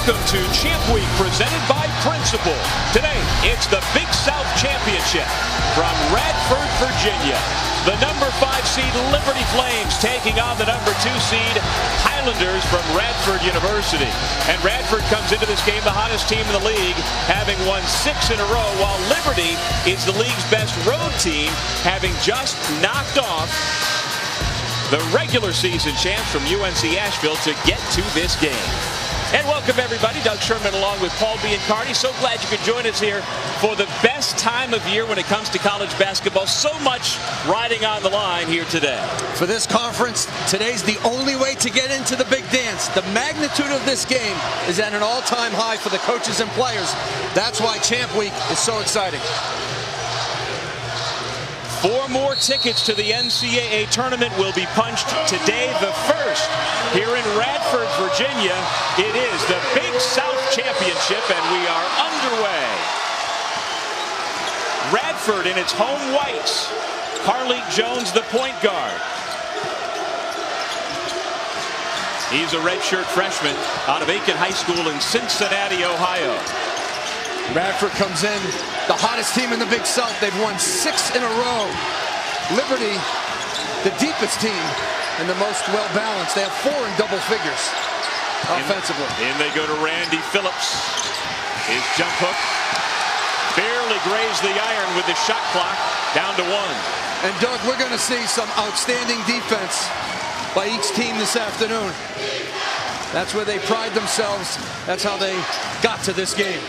Welcome to Champ Week presented by Principal. Today, it's the Big South Championship from Radford, Virginia. The number 5 seed Liberty Flames taking on the number 2 seed Highlanders from Radford University. And Radford comes into this game the hottest team in the league, having won 6 in a row, while Liberty is the league's best road team, having just knocked off the regular season champs from UNC Asheville to get to this game. And welcome everybody, Doug Sherman along with Paul Biancardi. So glad you could join us here for the best time of year when it comes to college basketball. So much riding on the line here today. For this conference, today's the only way to get into the big dance. The magnitude of this game is at an all-time high for the coaches and players. That's why Champ Week is so exciting. 4 more tickets to the NCAA tournament will be punched today. The first here in Radford, Virginia. It is the Big South Championship, and we are underway. Radford in its home whites. Carlik Jones, the point guard. He's a redshirt freshman out of Aiken High School in Cincinnati, Ohio. Radford comes in, the hottest team in the Big South. They've won 6 in a row. Liberty, the deepest team and the most well-balanced. They have 4 in double figures offensively. In they go to Randy Phillips. His jump hook barely grazed the iron with the shot clock down to 1. And Doug, we're going to see some outstanding defense by each team this afternoon. That's where they pride themselves. That's how they got to this game.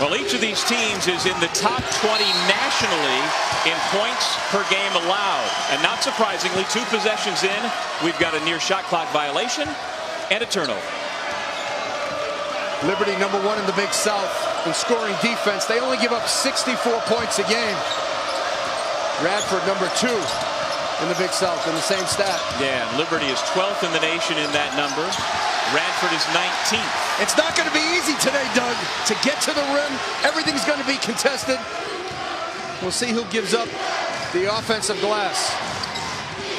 Well, each of these teams is in the top 20 nationally in points per game allowed. And not surprisingly, 2 possessions in, we've got a near shot clock violation and a turnover. Liberty number 1 in the Big South in scoring defense. They only give up 64 points a game. Radford number 2 in the Big South in the same stat. Yeah, Liberty is 12th in the nation in that number. Radford is 19th. It's not going to be easy today, Doug, to get to the rim. Everything's going to be contested. We'll see who gives up the offensive glass.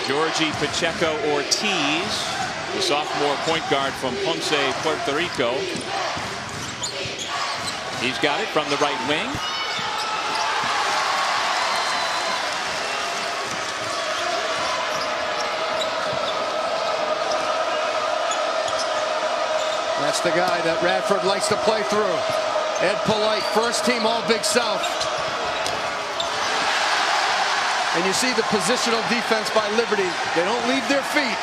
Georgie Pacheco Ortiz, the sophomore point guard from Ponce, Puerto Rico. He's got it from the right wing. That's the guy that Radford likes to play through. Ed Polite, first team all Big South. And you see the positional defense by Liberty. They don't leave their feet.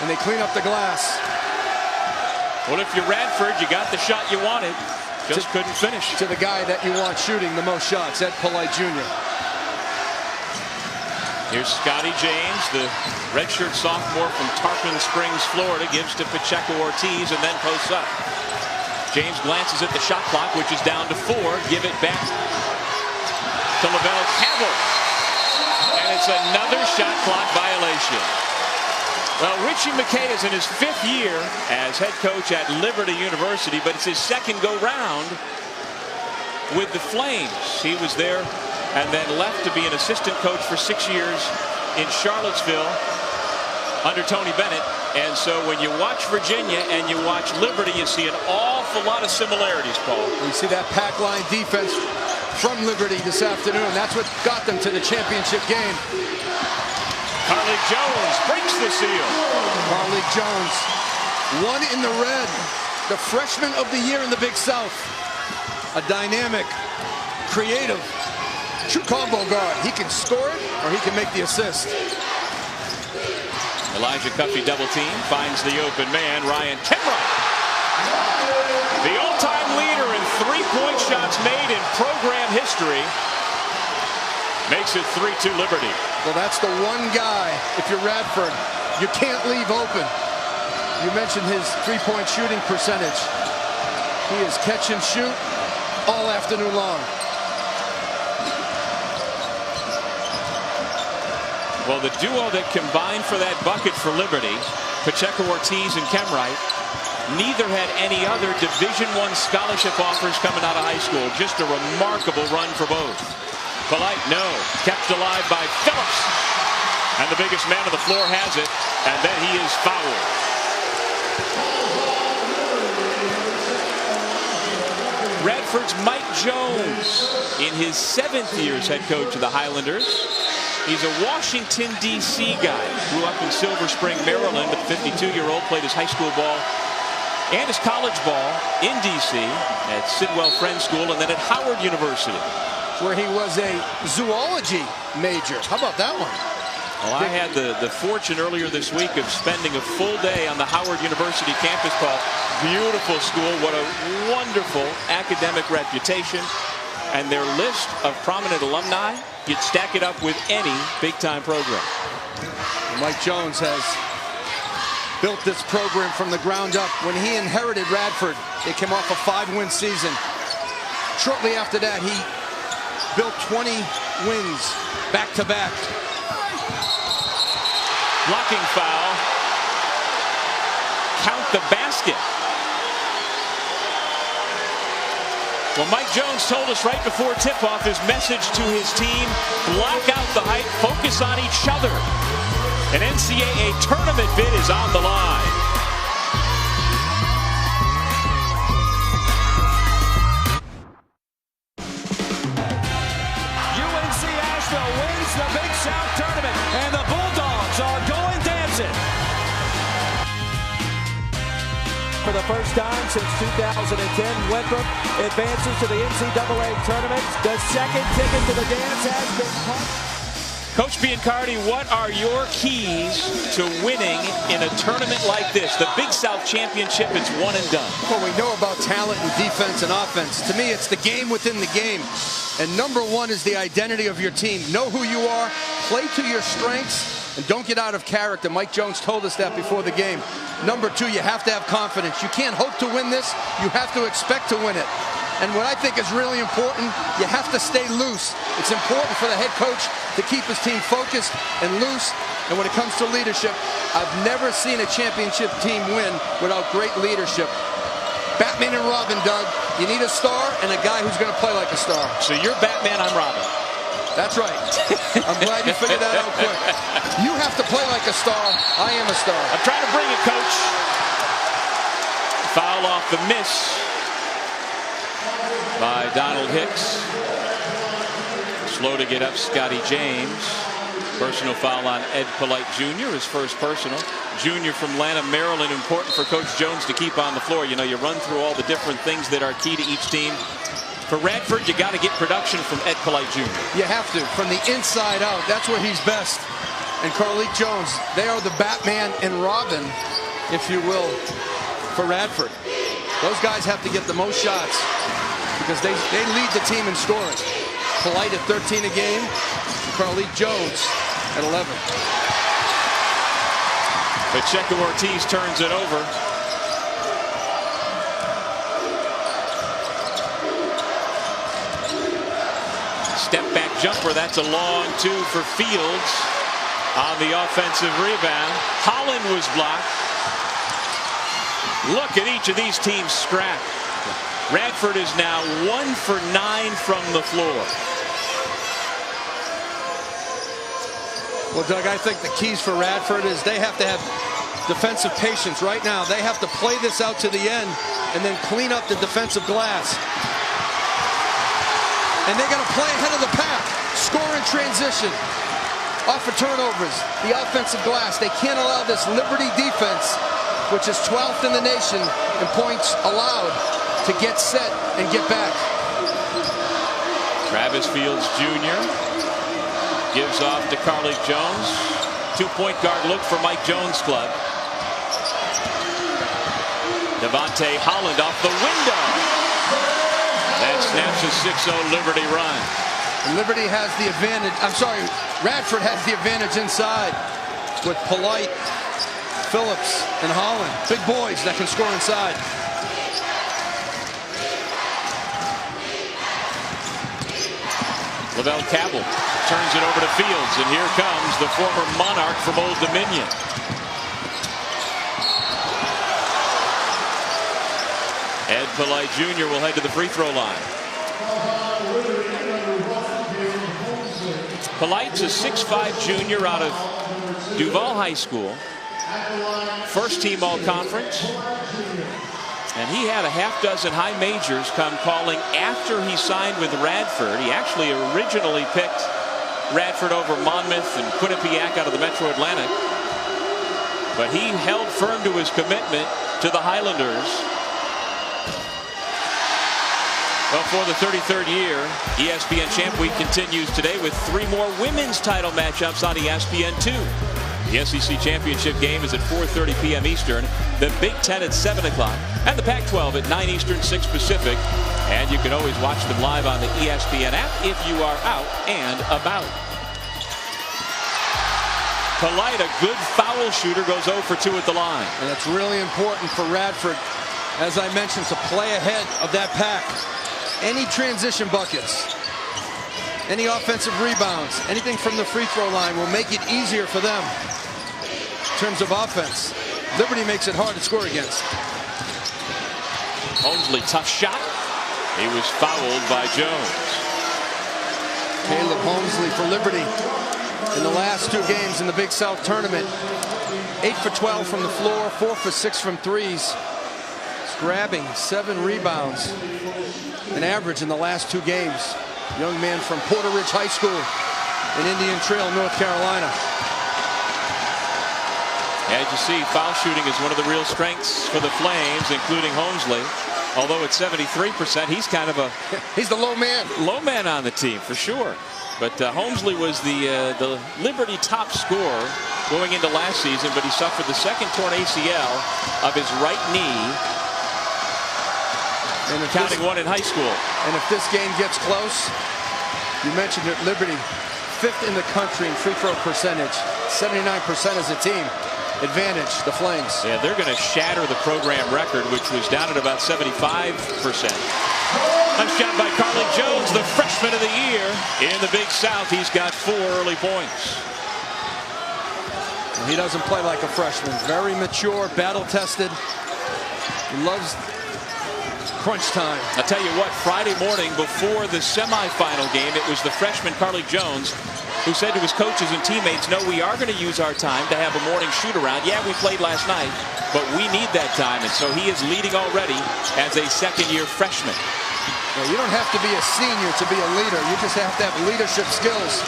And they clean up the glass. Well, if you're Radford, you got the shot you wanted. Just couldn't finish. To the guy that you want shooting the most shots, Ed Polite Jr. Here's Scotty James, the redshirt sophomore from Tarpon Springs, Florida, gives to Pacheco Ortiz and then posts up. James glances at the shot clock, which is down to 4. Give it back to LaVelle Campbell. And it's another shot clock violation. Well, Richie McKay is in his 5th year as head coach at Liberty University, but it's his 2nd go-round with the Flames. He was there and then left to be an assistant coach for 6 years in Charlottesville under Tony Bennett. And so when you watch Virginia and you watch Liberty, you see an awful lot of similarities, Paul. You see that pack line defense from Liberty this afternoon. That's what got them to the championship game. Carlik Jones breaks the seal. Carlik Jones, 1 in the red. The freshman of the year in the Big South. A dynamic, creative, true combo guard. He can score it or he can make the assist. Elijah Cuffey double team, finds the open man, Ryan Kemright. The all-time leader in 3-point shots made in program history. Makes it 3-2 Liberty. Well, that's the one guy, if you're Radford, you can't leave open. You mentioned his 3-point shooting percentage. He is catch and shoot all afternoon long. Well, the duo that combined for that bucket for Liberty, Pacheco Ortiz and Kemright, neither had any other Division I scholarship offers coming out of high school. Just a remarkable run for both. Polite, no. Kept alive by Phillips. And the biggest man on the floor has it. And then he is fouled. Radford's Mike Jones in his 7th year as head coach of the Highlanders. He's a Washington, D.C. guy. Grew up in Silver Spring, Maryland, but the 52-year-old played his high school ball and his college ball in D.C. at Sidwell Friends School and then at Howard University, where he was a zoology major. How about that one? Well, I had the fortune earlier this week of spending a full day on the Howard University campus, Paul. Beautiful school. What a wonderful academic reputation. And their list of prominent alumni, you'd stack it up with any big-time program. Mike Jones has built this program from the ground up. When he inherited Radford, they came off a 5-win season. Shortly after that, he built 20 wins back-to-back. Blocking foul. Count the basket. Well, Mike Jones told us right before tip-off his message to his team: block out the hype, focus on each other. An NCAA tournament bid is on the line. UNC Asheville wins the Big South tournament, and the Bulldogs are going dancing. For the first time since 2010, Winthrop advances to the NCAA tournament. The second ticket to the dance has been punched. Coach Biancardi, what are your keys to winning in a tournament like this? The Big South Championship, it's one and done. Well, we know about talent and defense and offense. To me, it's the game within the game. And number one is the identity of your team. Know who you are, play to your strengths, and don't get out of character. Mike Jones told us that before the game. Number two, you have to have confidence. You can't hope to win this. You have to expect to win it. And what I think is really important, you have to stay loose. It's important for the head coach to keep his team focused and loose. And when it comes to leadership, I've never seen a championship team win without great leadership. Batman and Robin, Doug. You need a star and a guy who's going to play like a star. So you're Batman, I'm Robin. That's right. I'm glad you figured that out quick. You have to play like a star. I am a star. I'm trying to bring it, Coach. Foul off the miss by Donald Hicks. Slow to get up, Scotty James. Personal foul on Ed Polite Jr., his first personal. Junior from Lanham, Maryland. Important for Coach Jones to keep on the floor. You know, you run through all the different things that are key to each team. For Radford, you got to get production from Ed Polite Jr. You have to, from the inside out. That's where he's best. And Carlik Jones, they are the Batman and Robin, if you will, for Radford. Those guys have to get the most shots because they lead the team in scoring. Polite at 13 a game, Carlik Jones at 11. Pacheco Ortiz turns it over. Step back jumper, that's a long two for Fields on the offensive rebound. Holland was blocked. Look at each of these teams scrap. Radford is now 1 for 9 from the floor. Well, Doug, I think the keys for Radford is they have to have defensive patience right now. They have to play this out to the end and then clean up the defensive glass. And they got to play ahead of the pack, score in transition, off of turnovers, the offensive glass. They can't allow this Liberty defense, which is 12th in the nation in points allowed, to get set and get back. Travis Fields Jr. gives off to Carlik Jones. 2-point guard look for Mike Jones' club. Devontae Holland off the window. That snaps a 6-0 Liberty run. Liberty has the advantage. I'm sorry, Radford has the advantage inside with Polite, Phillips, and Holland. Big boys that can score inside. Lavelle Cabell turns it over to Fields, and here comes the former Monarch from Old Dominion. Ed Polite Jr. will head to the free throw line. Polite's a 6'5" junior out of Duval High School. First team all-conference. And he had a half dozen high majors come calling after he signed with Radford. He actually originally picked Radford over Monmouth and Quinnipiac out of the Metro Atlantic. But he held firm to his commitment to the Highlanders. Well, for the 33rd year, ESPN Champ Week continues today with 3 more women's title matchups on ESPN2. The SEC Championship game is at 4:30 p.m. Eastern, the Big Ten at 7 o'clock, and the Pac-12 at 9 Eastern, 6 Pacific. And you can always watch them live on the ESPN app if you are out and about. Polite, a good foul shooter, goes 0 for 2 at the line. And it's really important for Radford, as I mentioned, to play ahead of that pack. Any transition buckets, any offensive rebounds, anything from the free throw line will make it easier for them in terms of offense. Liberty makes it hard to score against. Holmesley, tough shot. He was fouled by Jones. Caleb Holmesley for Liberty in the last 2 games in the Big South tournament. 8 for 12 from the floor, 4 for 6 from threes. He's grabbing 7 rebounds, an average in the last 2 games. Young man from Porter Ridge High School in Indian Trail, North Carolina. As you see, foul shooting is one of the real strengths for the Flames, including Holmesley. Although at 73%, he's kind of a he's the low man on the team for sure. But Holmesley was the Liberty top scorer going into last season, but he suffered the 2nd torn ACL of his right knee, and counting 1 in high school. And if this game gets close, you mentioned that Liberty 5th in the country in free throw percentage, 79% as a team. Advantage the Flames. Yeah, they're going to shatter the program record, which was down at about 75%. Nice shot by Carly Jones, the freshman of the year in the Big South. He's got 4 early points. He doesn't play like a freshman. Very mature, battle-tested. He loves crunch time. I'll tell you what, Friday morning before the semifinal game, it was the freshman Carly Jones who said to his coaches and teammates, no, we are going to use our time to have a morning shoot-around. Yeah, we played last night, but we need that time. And so he is leading already as a 2nd-year freshman. Well, you don't have to be a senior to be a leader. You just have to have leadership skills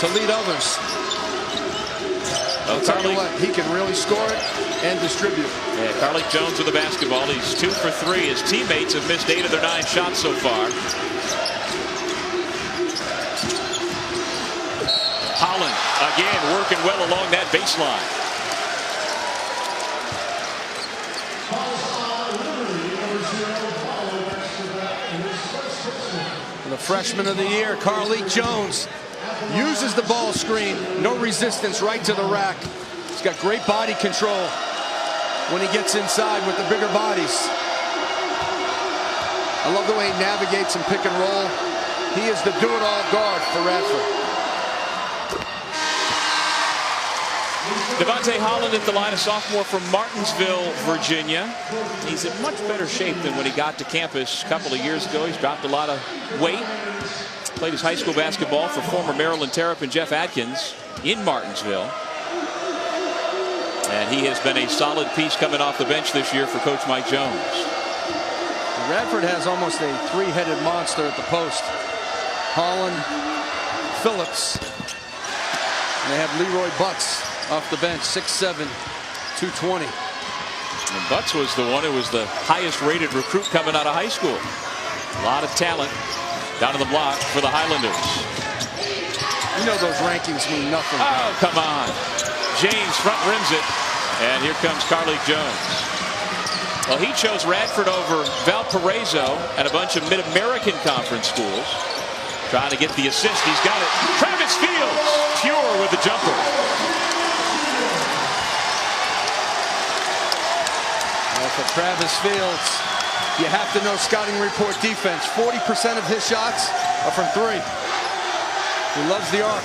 to lead others. I'll tell you what, he can really score it and distribute. Yeah, Carly Jones with the basketball. He's 2 for 3. His teammates have missed 8 of their 9 shots so far. Holland again working well along that baseline. The freshman of the year, Carly Jones, uses the ball screen. No resistance, right to the rack. He's got great body control when he gets inside with the bigger bodies. I love the way he navigates and pick and roll. He is the do-it-all guard for Radford. Devontae Holland at the line, a sophomore from Martinsville, Virginia. He's in much better shape than when he got to campus a couple of years ago. He's dropped a lot of weight. Played his high school basketball for former Maryland Terrapin Jeff Atkins in Martinsville. And he has been a solid piece coming off the bench this year for Coach Mike Jones. Radford has almost a 3-headed monster at the post. Holland, Phillips, and they have Leroy Butts off the bench, 6'7", 220. And Butts was the one who was the highest rated recruit coming out of high school. A lot of talent down to the block for the Highlanders. You know those rankings mean nothing. Oh, come on. James front rims it, and here comes Carly Jones. Well, he chose Radford over Valparaiso and a bunch of Mid-American Conference schools. Trying to get the assist. He's got it. Travis Fields, pure with the jumper. For Travis Fields, you have to know scouting report defense. 40% of his shots are from 3. He loves the arc.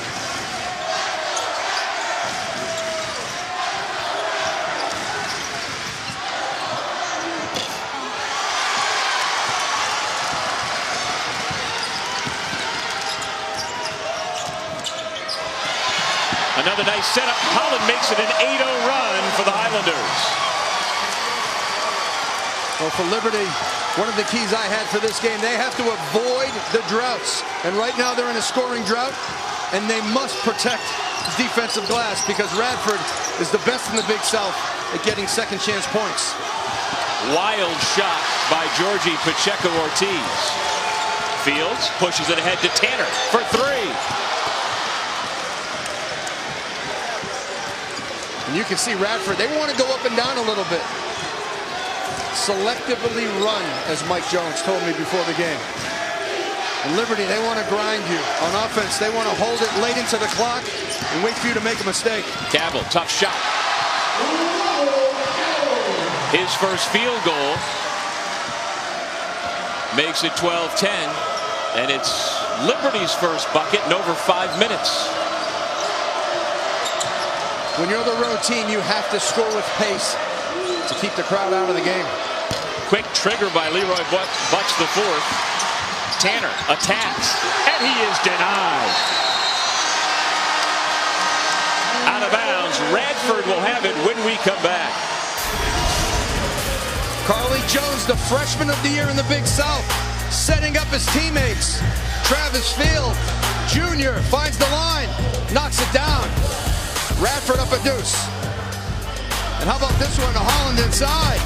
Another nice setup. Holland makes it an 8-0 run for the Highlanders. Well, for Liberty, one of the keys I had for this game, they have to avoid the droughts. And right now they're in a scoring drought, and they must protect defensive glass because Radford is the best in the Big South at getting second chance points. Wild shot by Georgie Pacheco-Ortiz. Fields pushes it ahead to Tanner for three. And you can see Radford, they want to go up and down a little bit. Selectively run, as Mike Jones told me before the game. And Liberty, they want to grind you. On offense, they want to hold it late into the clock and wait for you to make a mistake. Cavill, tough shot. His first field goal makes it 12-10, and it's Liberty's first bucket in over 5 minutes. When you're the road team, you have to score with pace to keep the crowd out of the game. Quick trigger by Leroy Butts the fourth. Tanner attacks, and he is denied. Out of bounds. Radford will have it when we come back. Carly Jones, the freshman of the year in the Big South, setting up his teammates. Travis Field, Jr. finds the line, knocks it down. Radford up a deuce. And how about this one to Holland inside?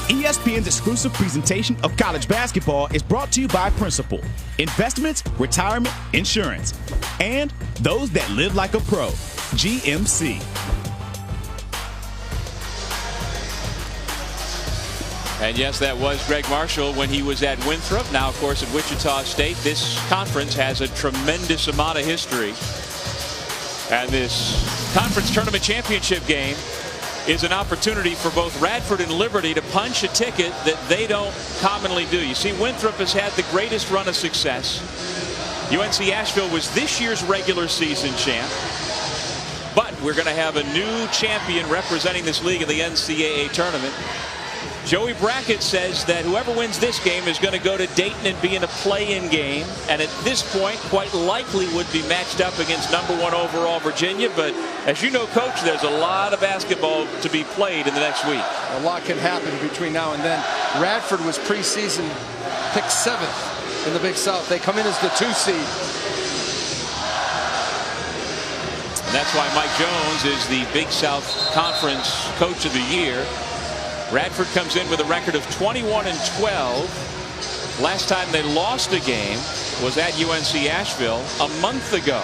ESPN's exclusive presentation of college basketball is brought to you by Principal, Investments, Retirement, Insurance, and those that live like a pro, GMC. And yes, that was Greg Marshall when he was at Winthrop. Now, of course, at Wichita State. This conference has a tremendous amount of history. And this conference tournament championship game is an opportunity for both Radford and Liberty to punch a ticket that they don't commonly do. You see, Winthrop has had the greatest run of success. UNC Asheville was this year's regular season champ. But we're going to have a new champion representing this league in the NCAA tournament. Joey Brackett says that whoever wins this game is going to go to Dayton and be in a play-in game, and at this point quite likely would be matched up against #1 overall Virginia. But as you know, Coach, there's a lot of basketball to be played in the next week. A lot can happen between now and then. Radford was preseason picked 7th in the Big South. They come in as the 2 seed. And that's why Mike Jones is the Big South Conference Coach of the Year. Radford comes in with a record of 21-12. Last time they lost a game was at UNC Asheville a month ago.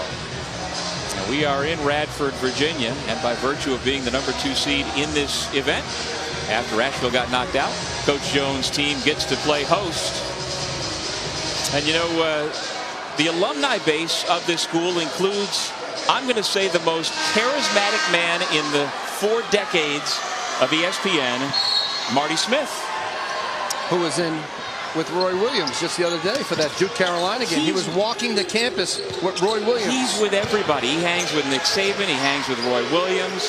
Now we are in Radford, Virginia, and by virtue of being the #2 seed in this event, after Asheville got knocked out, Coach Jones' team gets to play host. And you know, the alumni base of this school includes, I'm going to say, the most charismatic man in the 4 decades of ESPN, Marty Smith, who was in with Roy Williams just the other day for that Duke Carolina game. He was walking the campus with Roy Williams. He's with everybody. He hangs with Nick Saban. He hangs with Roy Williams.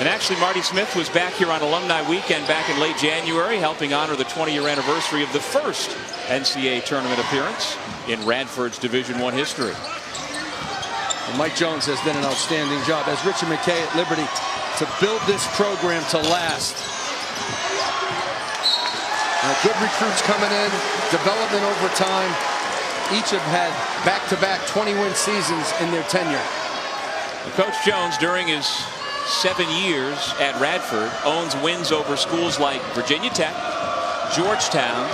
And actually, Marty Smith was back here on Alumni Weekend back in late January, helping honor the 20-year anniversary of the first NCAA tournament appearance in Radford's Division I history. And Mike Jones has done an outstanding job, as Richard McKay at Liberty, to build this program to last. Good recruits coming in, development over time. Each have had back-to-back 20-win seasons in their tenure. Coach Jones, during his 7 years at Radford, owns wins over schools like Virginia Tech, Georgetown,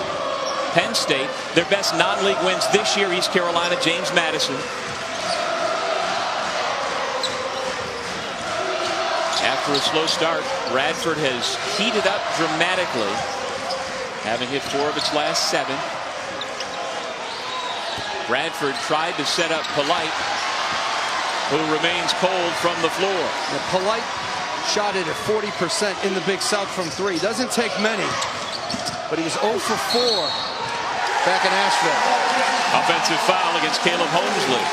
Penn State. Their best non-league wins this year, East Carolina, James Madison. After a slow start, Radford has heated up dramatically, having hit 4 of its last 7. Radford tried to set up Polite, who remains cold from the floor. Now, Polite shot it at 40% in the Big South from 3. Doesn't take many, but he was 0 for 4 back in Asheville. Offensive foul against Caleb Holmesley.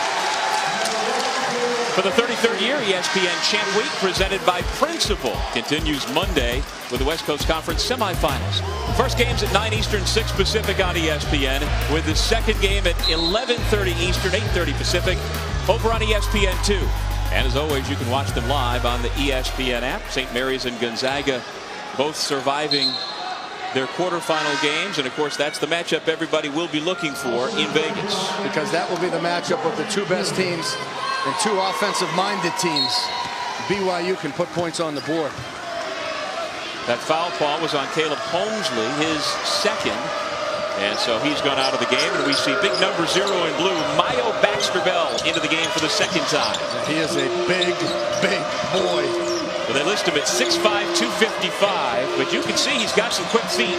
For the 33rd year, ESPN Champ Week, presented by Principal, continues Monday with the West Coast Conference semifinals. First game's at 9 Eastern, 6 Pacific on ESPN, with the second game at 11:30 Eastern, 8:30 Pacific, over on ESPN2. And as always, you can watch them live on the ESPN app. St. Mary's and Gonzaga both surviving their quarterfinal games, and of course that's the matchup everybody will be looking for in Vegas, because that will be the matchup of the two best teams and two offensive-minded teams. BYU can put points on the board. That foul call was on Caleb Holmesley, his second, and so he's gone out of the game, and we see big number 0 in blue, Mayo Baxter-Bell, into the game for the second time. He is a big boy. Well, they list him at 6'5", 255, but you can see he's got some quick feet.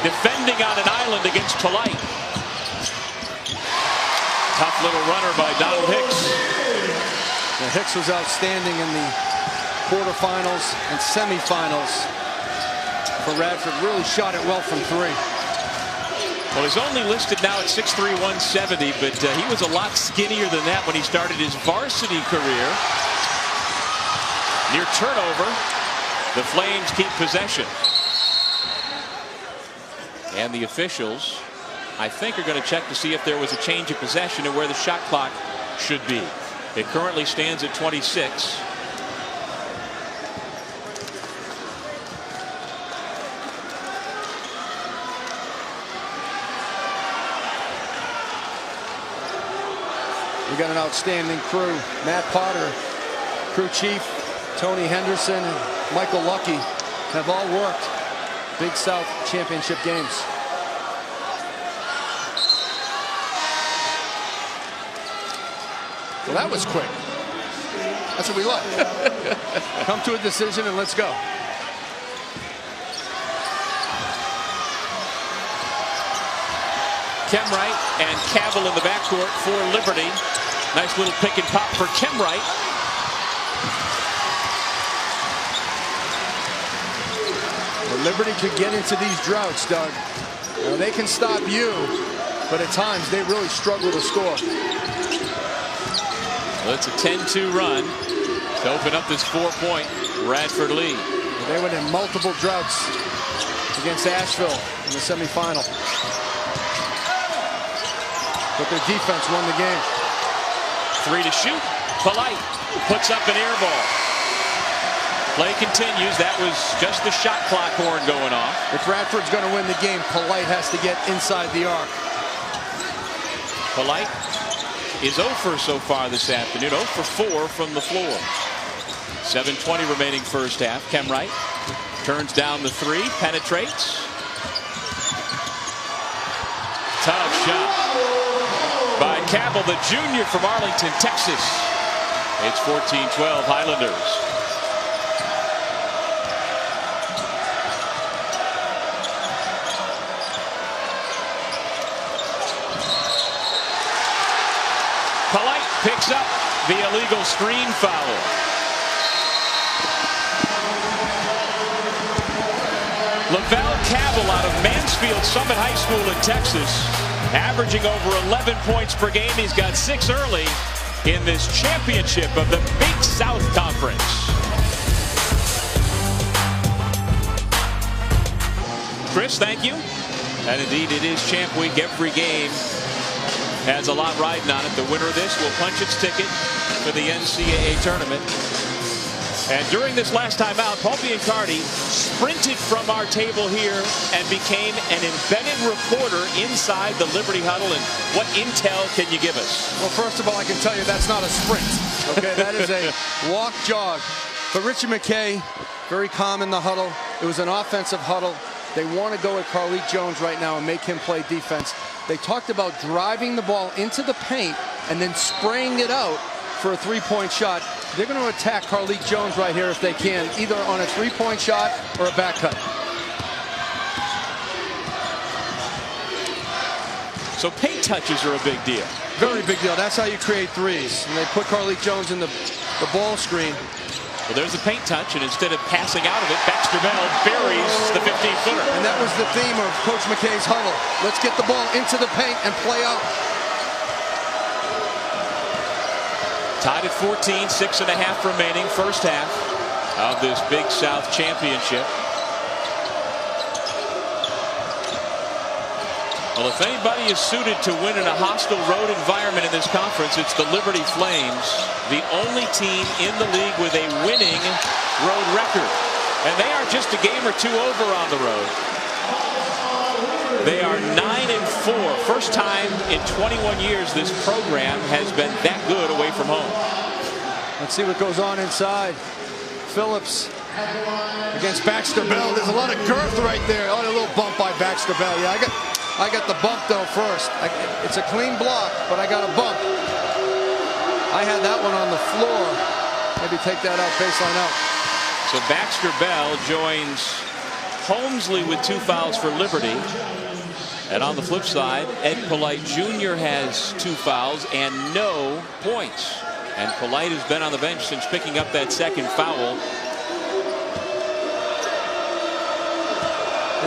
Defending on an island against Polite. Tough little runner by Donald Hicks. Now, Hicks was outstanding in the quarterfinals and semifinals for Radford. Really shot it well from 3. Well, he's only listed now at 6'3", 170, but he was a lot skinnier than that when he started his varsity career. Near turnover, the Flames keep possession. And the officials, I think, are going to check to see if there was a change of possession and where the shot clock should be. It currently stands at 26. We got an outstanding crew. Matt Potter, crew chief, Tony Henderson, and Michael Lucky have all worked Big South championship games. Well, that was quick. That's what we like. Come to a decision and let's go. Kemwright and Cavill in the backcourt for Liberty. Nice little pick and pop for Kemwright. Well, Liberty could get into these droughts, Doug. Now, they can stop you, but at times they really struggle to score. Well, it's a 10-2 run to open up this 4-point Radford lead. Well, they went in multiple droughts against Asheville in the semifinal. But their defense won the game. 3 to shoot. Polite puts up an air ball. Play continues. That was just the shot clock horn going off. If Radford's going to win the game, Polite has to get inside the arc. Polite is 0 for so far this afternoon. 0 for 4 from the floor. 7:20 remaining first half. Kemwright turns down the 3, penetrates. Tough shot by Cavill, the junior from Arlington, Texas. It's 14-12 Highlanders. Polite picks up the illegal screen foul. Lavelle Cavill out of Mansfield Summit High School in Texas, averaging over 11 points per game. He's got 6 early in this championship of the Big South Conference. Chris, thank you. And indeed, it is Champ Week. Every game has a lot riding on it. The winner of this will punch its ticket for the NCAA tournament. And during this last time out, Paul Biancardi sprinted from our table here and became an embedded reporter inside the Liberty huddle. And what intel can you give us? Well, first of all, I can tell you that's not a sprint. Okay, that is a walk jog. But Richie McKay, very calm in the huddle. It was an offensive huddle. They want to go with Carlik Jones right now and make him play defense. They talked about driving the ball into the paint and then spraying it out for a 3-point shot. They're going to attack Carlik Jones right here if they can, either on a 3-point shot or a back cut. So paint touches are a big deal. Very big deal. That's how you create threes. And they put Carlik Jones in the ball screen. Well, there's a paint touch, and instead of passing out of it, Baxter-Bell buries the 15-footer. And that was the theme of Coach McKay's huddle. Let's get the ball into the paint and play out. Tied at 14, 6.5 remaining first half of this Big South championship. Well, if anybody is suited to win in a hostile road environment in this conference, it's the Liberty Flames, the only team in the league with a winning road record. And they are just a game or two over on the road. They are 9-4. First time in 21 years this program has been that good away from home. Let's see what goes on inside. Phillips against Baxter Bell. There's a lot of girth right there. Oh, a little bump by Baxter Bell. Yeah, I got the bump though first. It's a clean block, but I got a bump. I had that one on the floor. Maybe take that out, baseline out. So Baxter Bell joins Holmesley with 2 fouls for Liberty. And on the flip side, Ed Polite Jr. has 2 fouls and no points. And Polite has been on the bench since picking up that second foul.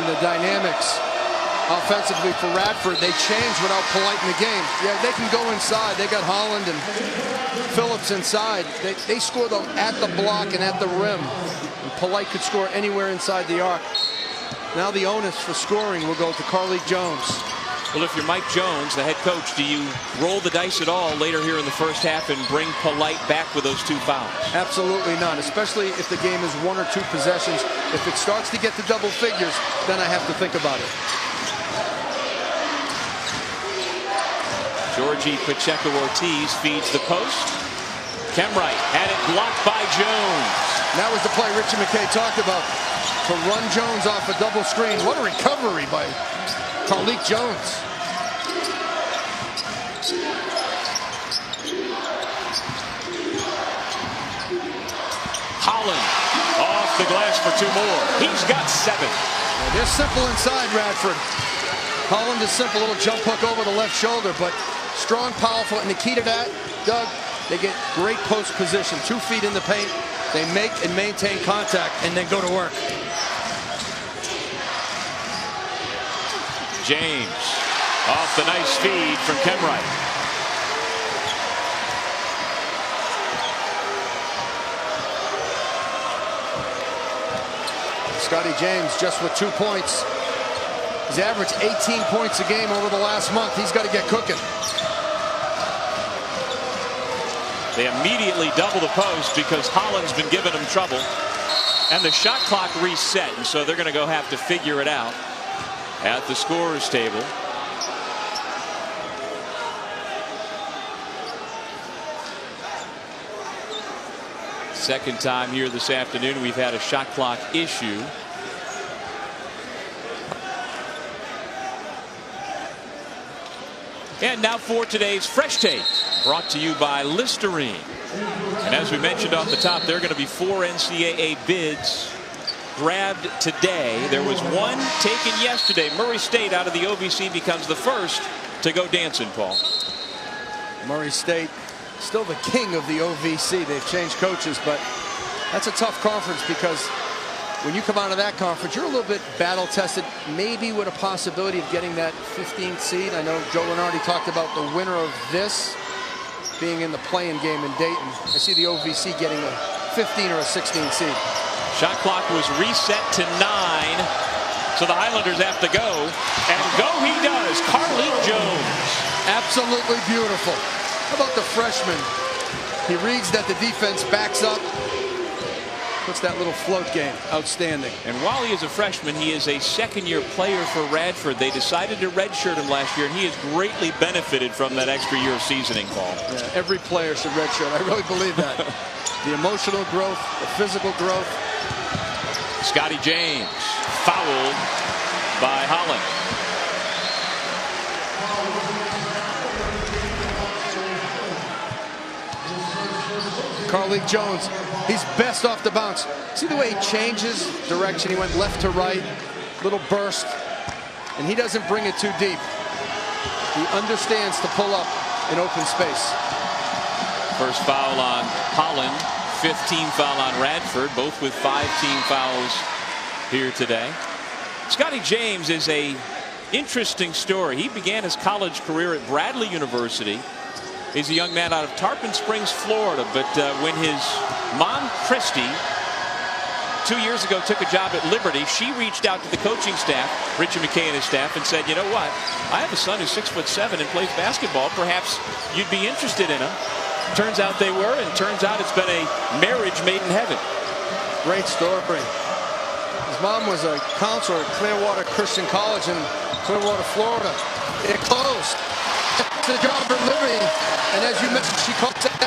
And the dynamics offensively for Radford, they changed without Polite in the game. Yeah, they can go inside. They got Holland and Phillips inside. They score though at the block and at the rim. And Polite could score anywhere inside the arc. Now the onus for scoring will go to Carlik Jones. Well, if you're Mike Jones, the head coach, do you roll the dice at all later here in the first half and bring Polite back with those 2 fouls? Absolutely not, especially if the game is 1 or 2 possessions. If it starts to get to double figures, then I have to think about it. Georgie Pacheco-Ortiz feeds the post. Kemwright had it blocked by Jones. That was the play Richie McKay talked about. To run Jones off a double screen. What a recovery by Carlik Jones. Holland off the glass for 2 more. He's got 7. They're simple inside Radford. Holland is simple, little jump hook over the left shoulder, but strong, powerful, and the key to that, Doug, they get great post position. 2 feet in the paint. They make and maintain contact and then go to work. James off the nice feed from Kemwright. Scotty James just with 2 points. He's averaged 18 points a game over the last month. He's got to get cooking. They immediately double the post because Holland's been giving them trouble. And the shot clock reset, and so they're going to have to figure it out at the scorer's table. Second time here this afternoon we've had a shot clock issue. And now for today's Fresh Take, brought to you by Listerine. And as we mentioned off the top, there are going to be 4 NCAA bids grabbed today. There was 1 taken yesterday. Murray State out of the OVC becomes the first to go dancing, Paul. Murray State still the king of the OVC. They've changed coaches, but that's a tough conference because when you come out of that conference, you're a little bit battle tested, maybe with a possibility of getting that 15th seed. I know Joe Lenardi talked about the winner of this being in the play-in game in Dayton. I see the OVC getting a 15 or a 16 seed. Shot clock was reset to 9, so the Highlanders have to go, and go he does. Carlik Jones. Absolutely beautiful. How about the freshman? He reads that the defense backs up. Puts that little float game. Outstanding. And while he is a freshman, he is a second-year player for Radford. They decided to redshirt him last year, and he has greatly benefited from that extra year of seasoning, Paul. Yeah, every player should redshirt. I really believe that. The emotional growth, the physical growth. Scotty James fouled by Holland. Carlik Jones, he's best off the bounce. See the way he changes direction? He went left to right, little burst, and he doesn't bring it too deep. He understands to pull up in open space. First foul on Holland, 15 foul on Radford, both with 5 team fouls here today. Scotty James is a interesting story. He began his college career at Bradley University. He's a young man out of Tarpon Springs, Florida, but when his mom, Christy, 2 years ago took a job at Liberty. She reached out to the coaching staff, Richie McKay and his staff, and said, you know what? I have a son who's 6'7" and plays basketball. Perhaps you'd be interested in him. Turns out they were, and turns out it's been a marriage made in heaven. Great story. His mom was a counselor at Clearwater Christian College in Clearwater, Florida. It closed. It's a job for Liberty, and as you mentioned, she called that.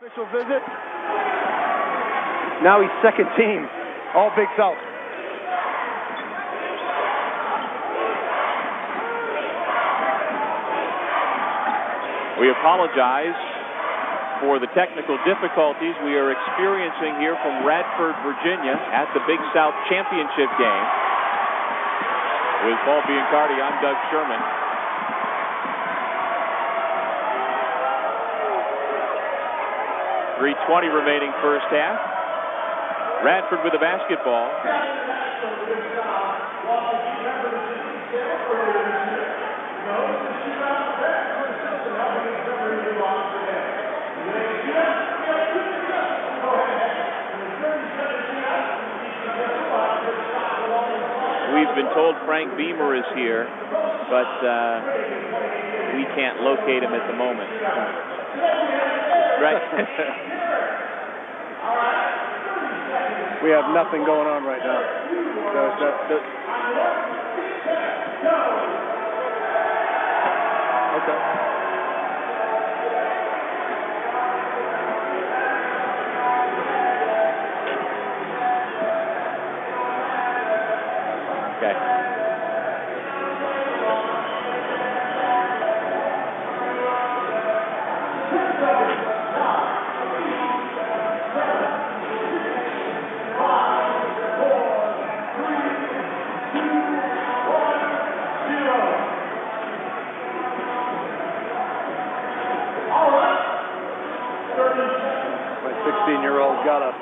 Official visit. Now he's second team, all Big South. We apologize for the technical difficulties we are experiencing here from Radford, Virginia at the Big South Championship game. With Paul Biancardi, I'm Doug Sherman. .320 remaining first half. Radford with the basketball. We've been told Frank Beamer is here, but we can't locate him at the moment. Right. We have nothing going on right now. Okay. My 16-year-old got up.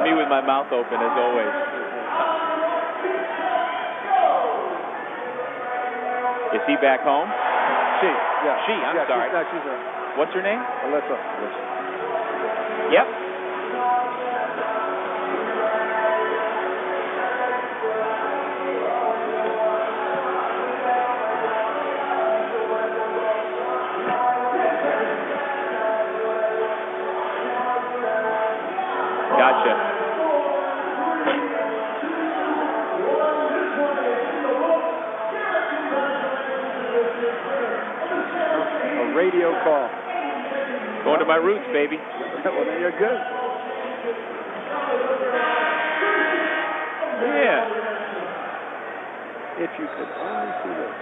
Me with my mouth open, as always. Is he back home? She, yeah. She, I'm sorry. She's there. What's her name? Alyssa. Yep. Gotcha. A radio call. Going to my roots, baby. Well, then you're good. Yeah. If you could only see this.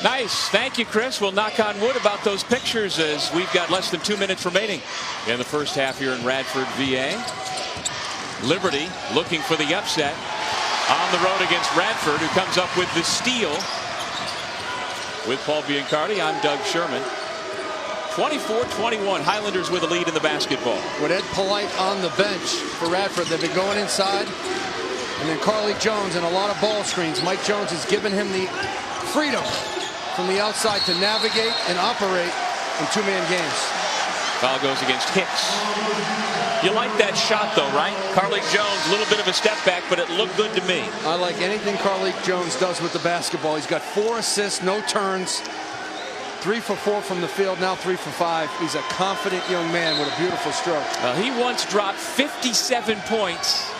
Nice. Thank you, Chris. We'll knock on wood about those pictures as we've got less than 2 minutes remaining in the first half here in Radford, VA. Liberty looking for the upset on the road against Radford, who comes up with the steal. With Paul Biancardi, I'm Doug Sherman. 24-21, Highlanders with a lead in the basketball. With Ed Polite on the bench for Radford, they've been going inside. And then Carly Jones and a lot of ball screens. Mike Jones has given him the freedom from the outside to navigate and operate in two-man games. Foul goes against Hicks. You like that shot, though, right? Carly Jones, a little bit of a step back, but it looked good to me. I like anything Carly Jones does with the basketball. He's got 4 assists, no turns. 3 for 4 from the field, now 3 for 5. He's a confident young man with a beautiful stroke. Well, he once dropped 57 points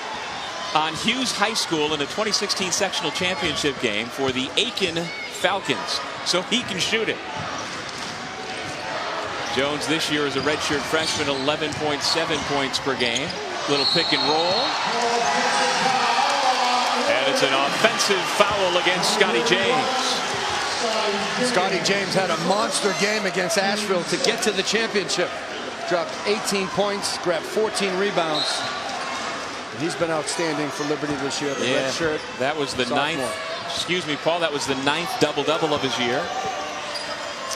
on Hughes High School in a 2016 sectional championship game for the Aiken Falcons, so he can shoot it. Jones this year is a redshirt freshman, 11.7 points per game. Little pick and roll. And it's an offensive foul against Scotty James. Scotty James had a monster game against Asheville to get to the championship. Dropped 18 points, grabbed 14 rebounds. And he's been outstanding for Liberty this year. The red shirt. That was the sophomore. ninth. Excuse me, Paul. That was the 9th double-double of his year.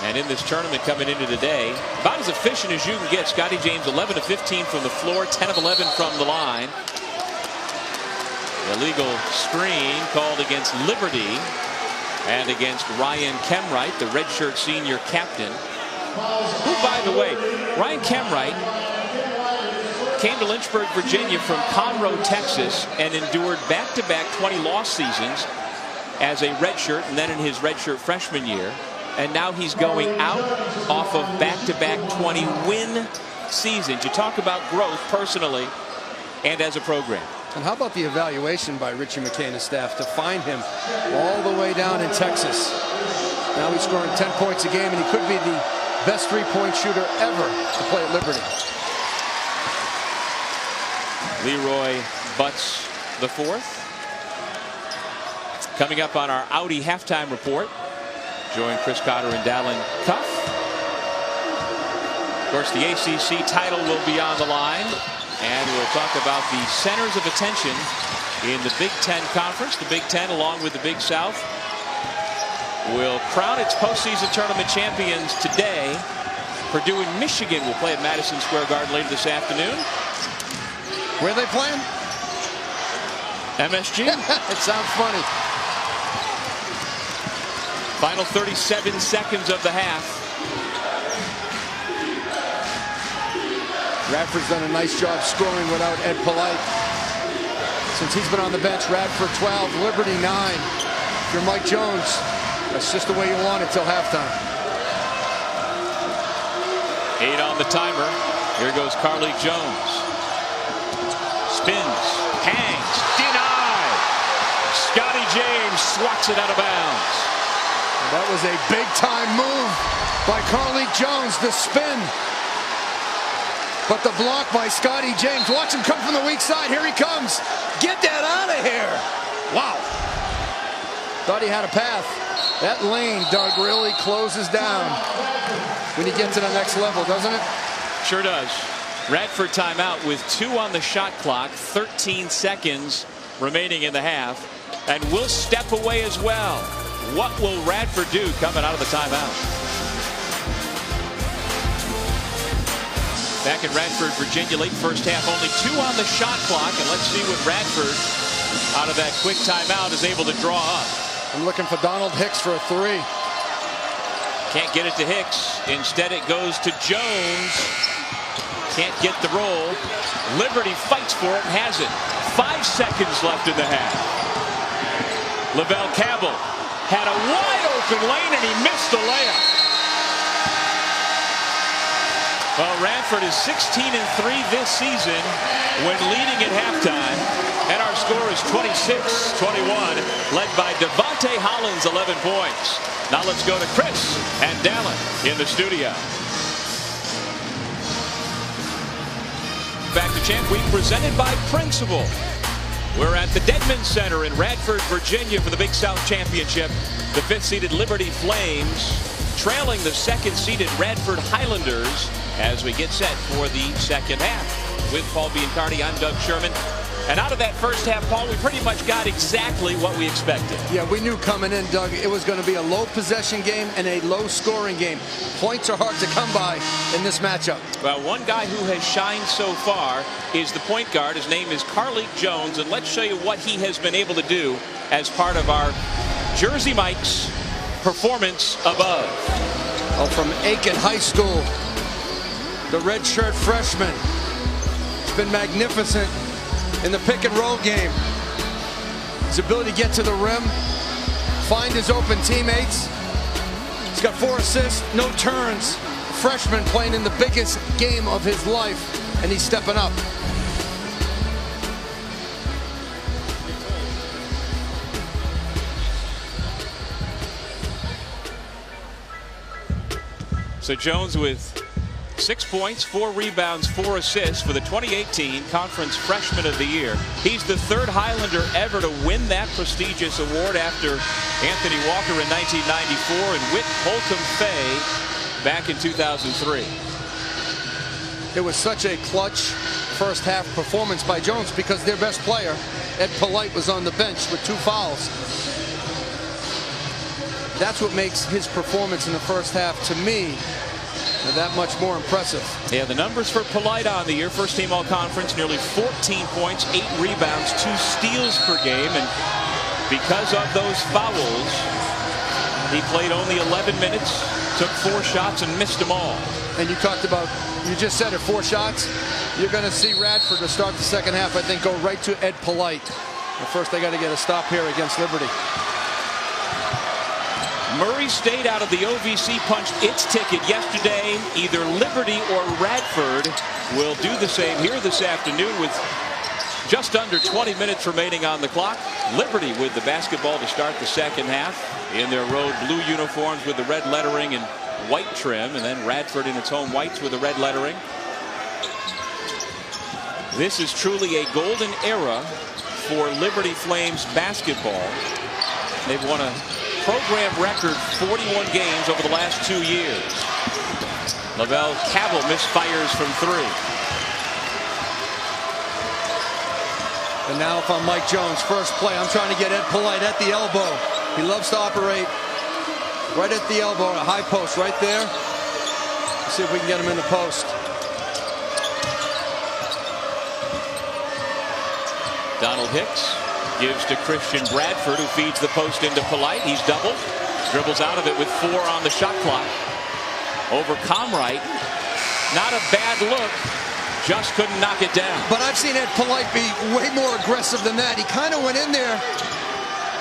And in this tournament coming into today, about as efficient as you can get. Scotty James 11 of 15 from the floor, 10 of 11 from the line. Illegal screen called against Liberty and against Ryan Kemwright, the redshirt senior captain. Who, by the way, Ryan Kemwright came to Lynchburg, Virginia from Conroe, Texas, and endured back-to-back 20-loss seasons as a redshirt, and then in his redshirt freshman year. And now he's going out off of back-to-back 20-win seasons. You talk about growth personally and as a program. And how about the evaluation by Richie McKay and his staff to find him all the way down in Texas? Now he's scoring 10 points a game, and he could be the best three-point shooter ever to play at Liberty. Leroy Butts the fourth. Coming up on our Audi halftime report. Join Chris Cotter and Dallin Cuff. Of course, the ACC title will be on the line. And we'll talk about the centers of attention in the Big Ten Conference. The Big Ten, along with the Big South, will crown its postseason tournament champions today. Purdue and Michigan will play at Madison Square Garden later this afternoon. Where are they playing? MSG. It sounds funny. Final 37 seconds of the half. Radford's done a nice job scoring without Ed Polite. Since he's been on the bench, Radford 12, Liberty 9. If you're Mike Jones, that's just the way you want it till halftime. 8 on the timer. Here goes Carlik Jones. Spins, hangs, denied. Scotty James swats it out of bounds. And that was a big-time move by Carlik Jones, the spin. But the block by Scotty James. Watch him come from the weak side. Here he comes. Get that out of here. Wow. Thought he had a path. That lane, Doug, really closes down when you get to the next level, doesn't it? Sure does. Radford timeout with 2 on the shot clock. 13 seconds remaining in the half. And we'll step away as well. What will Radford do coming out of the timeout? Back in Radford, Virginia, late first half, only 2 on the shot clock. And let's see what Radford, out of that quick timeout, is able to draw up. I'm looking for Donald Hicks for a 3. Can't get it to Hicks. Instead, it goes to Jones. Can't get the roll. Liberty fights for it and has it. 5 seconds left in the half. Lavelle Cabell had a wide open lane and he missed the layup. Well, Radford is 16-3 this season when leading at halftime. And our score is 26-21, led by Devontae Hollins, 11 points. Now let's go to Chris and Dallin in the studio. Back to Champ Week presented by Principal. We're at the Dedman Center in Radford, Virginia for the Big South Championship. The 5th-seeded Liberty Flames trailing the 2nd-seeded Radford Highlanders as we get set for the second half. With Paul Biancardi, I'm Doug Sherman. And out of that first half, Paul, we pretty much got exactly what we expected. Yeah, we knew coming in, Doug, it was going to be a low possession game and a low scoring game. Points are hard to come by in this matchup. Well, one guy who has shined so far is the point guard. His name is Carlik Jones, and let's show you what he has been able to do as part of our Jersey Mike's Performance Above. Oh, from Aiken High School, the redshirt freshman. It's been magnificent in the pick and roll game. His ability to get to the rim, find his open teammates, He's got 4 assists, no turns. Freshman playing in the biggest game of his life, and he's stepping up. So Jones with 6 points, 4 rebounds, 4 assists for the 2018 Conference Freshman of the Year. He's the 3rd Highlander ever to win that prestigious award after Anthony Walker in 1994 and Whit Holcomb Fay back in 2003. It was such a clutch first half performance by Jones because their best player, Ed Polite, was on the bench with 2 fouls. That's what makes his performance in the first half, to me, that much more impressive. Yeah, the numbers for Polite on the year, first team all-conference, nearly 14 points, 8 rebounds, 2 steals per game. And because of those fouls, he played only 11 minutes, took 4 shots and missed them all. And you talked about, you just said it, 4 shots. You're going to see Radford to start the second half, I think, go right to Ed Polite. But first, they got to get a stop here against Liberty. Murray State out of the OVC punched its ticket yesterday. Either Liberty or Radford will do the same here this afternoon with just under 20 minutes remaining on the clock. Liberty with the basketball to start the second half in their road blue uniforms with the red lettering and white trim, and then Radford in its home whites with the red lettering. This is truly a golden era for Liberty Flames basketball. They've won a program record 41 games over the last 2 years. Lavelle Cabell misfires from 3. And now if I'm Mike Jones, first play, I'm trying to get Ed Polite at the elbow. He loves to operate right at the elbow, a high post right there. Let's see if we can get him in the post. Donald Hicks gives to Christian Bradford, who feeds the post into Polite. He's doubled, dribbles out of it with 4 on the shot clock. Over Comright. Not a bad look, just couldn't knock it down. But I've seen Ed Polite be way more aggressive than that. He kind of went in there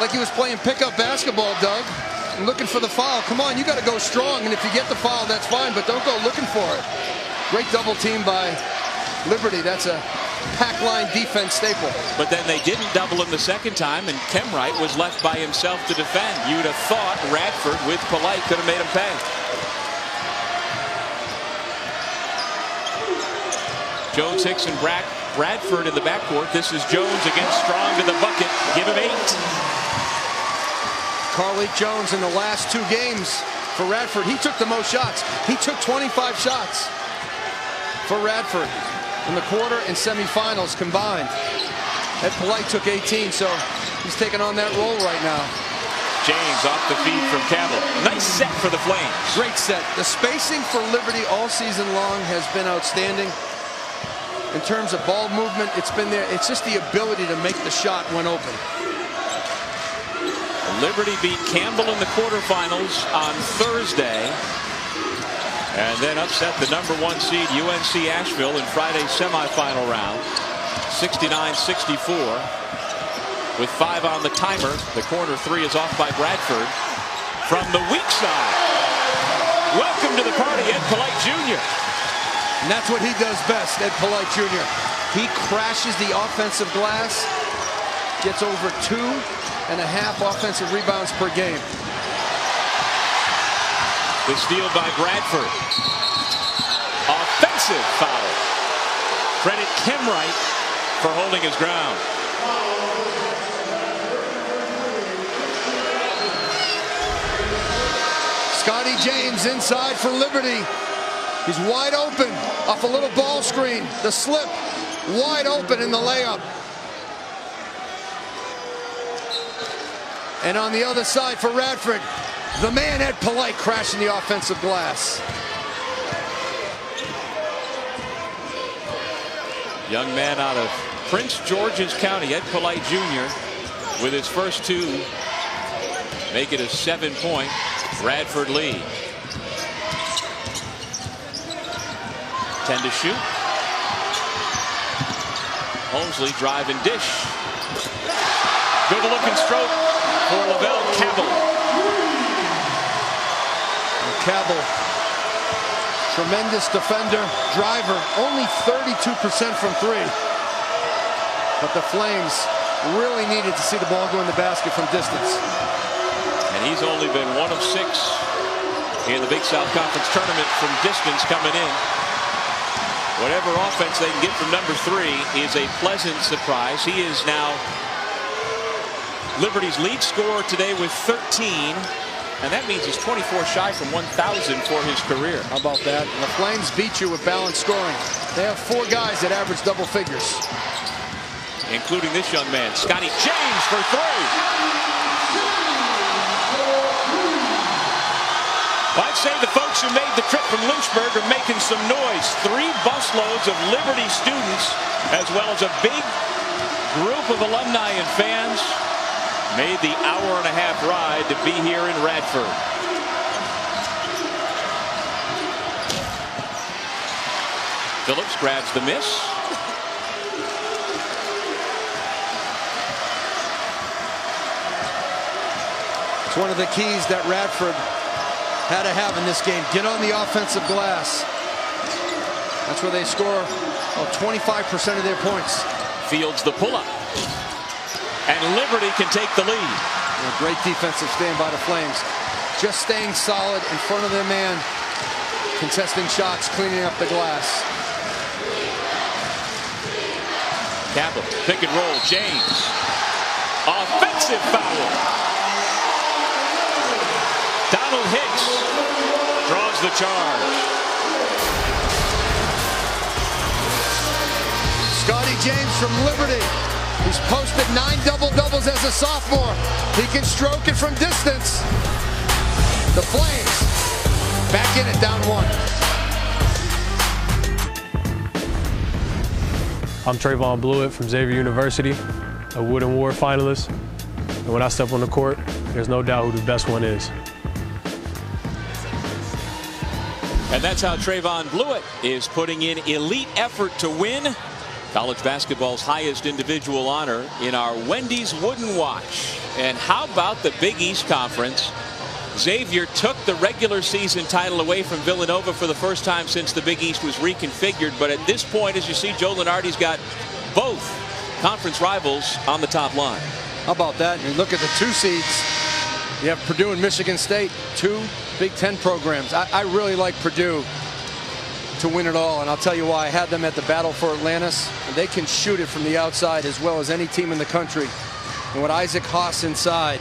like he was playing pickup basketball, Doug, and looking for the foul. Come on, you got to go strong, and if you get the foul, that's fine, but don't go looking for it. Great double team by Liberty. That's a pack line defense staple. But then they didn't double him the second time, and Kemwright was left by himself to defend. You'd have thought Radford with Polite could have made him pay. Jones, Hicks, and Bradford in the backcourt. This is Jones against Strong to the bucket. Give him 8. Carlik Jones in the last 2 games for Radford, he took the most shots. He took 25 shots for Radford in the quarter and semifinals combined. Ed Polite took 18, so he's taking on that role right now. James off the feed from Cabell. Nice set for the Flames. Great set. The spacing for Liberty all season long has been outstanding. In terms of ball movement, it's been there. It's just the ability to make the shot when open. Liberty beat Campbell in the quarterfinals on Thursday, and then upset the #1 seed UNC Asheville in Friday's semifinal round, 69-64. With 5 on the timer, the corner 3 is off by Bradford from the weak side. Welcome to the party, Ed Polite Jr. And that's what he does best, Ed Polite Jr. He crashes the offensive glass, gets over 2.5 offensive rebounds per game. The steal by Bradford. Offensive foul. Credit Kemwright for holding his ground. Scotty James inside for Liberty. He's wide open off a little ball screen. The slip, wide open in the layup. And on the other side for Radford, the man Ed Polite crashing the offensive glass. Young man out of Prince George's County, Ed Polite Jr. with his first 2. Make it a 7-point Radford lead. 10 to shoot. Holmesley drive and dish. Good looking stroke for Lavelle Cabell. Cabell, tremendous defender, driver, only 32% from three. But the Flames really needed to see the ball go in the basket from distance. And he's only been 1 of 6 in the Big South Conference tournament from distance coming in. Whatever offense they can get from number 3 is a pleasant surprise. He is now Liberty's lead scorer today with 13. And that means he's 24 shy from 1,000 for his career. How about that? And the Flames beat you with balanced scoring. They have 4 guys that average double figures. Including this young man, Scotty James for 3. Well, I'd say the folks who made the trip from Lynchburg are making some noise. 3 busloads of Liberty students, as well as a big group of alumni and fans, made the hour-and-a-half ride to be here in Radford. Phillips grabs the miss. It's one of the keys that Radford had to have in this game. Get on the offensive glass. That's where they score 25% of their points. Fields the pull-up. And Liberty can take the lead. A great defensive stand by the Flames. Just staying solid in front of their man. Contesting shots, cleaning up the glass. Cabell, pick and roll, James. Offensive foul. Donald Hicks draws the charge. Scotty James from Liberty. He's posted 9 double-doubles as a sophomore. He can stroke it from distance. The Flames back in it, down 1. I'm Trayvon Blewett from Xavier University, a Wood and Ward finalist. And when I step on the court, there's no doubt who the best one is. And that's how Trayvon Blewett is putting in elite effort to win college basketball's highest individual honor in our Wendy's Wooden Watch. And how about the Big East Conference? Xavier took the regular season title away from Villanova for the first time since the Big East was reconfigured. But at this point, as you see, Joe Lunardi's got both conference rivals on the top line. How about that? And look at the 2 seeds. You have Purdue and Michigan State, 2 Big Ten programs. I really like Purdue to win it all, and I'll tell you why. I had them at the battle for Atlantis, and they can shoot it from the outside as well as any team in the country. And with Isaac Haas inside,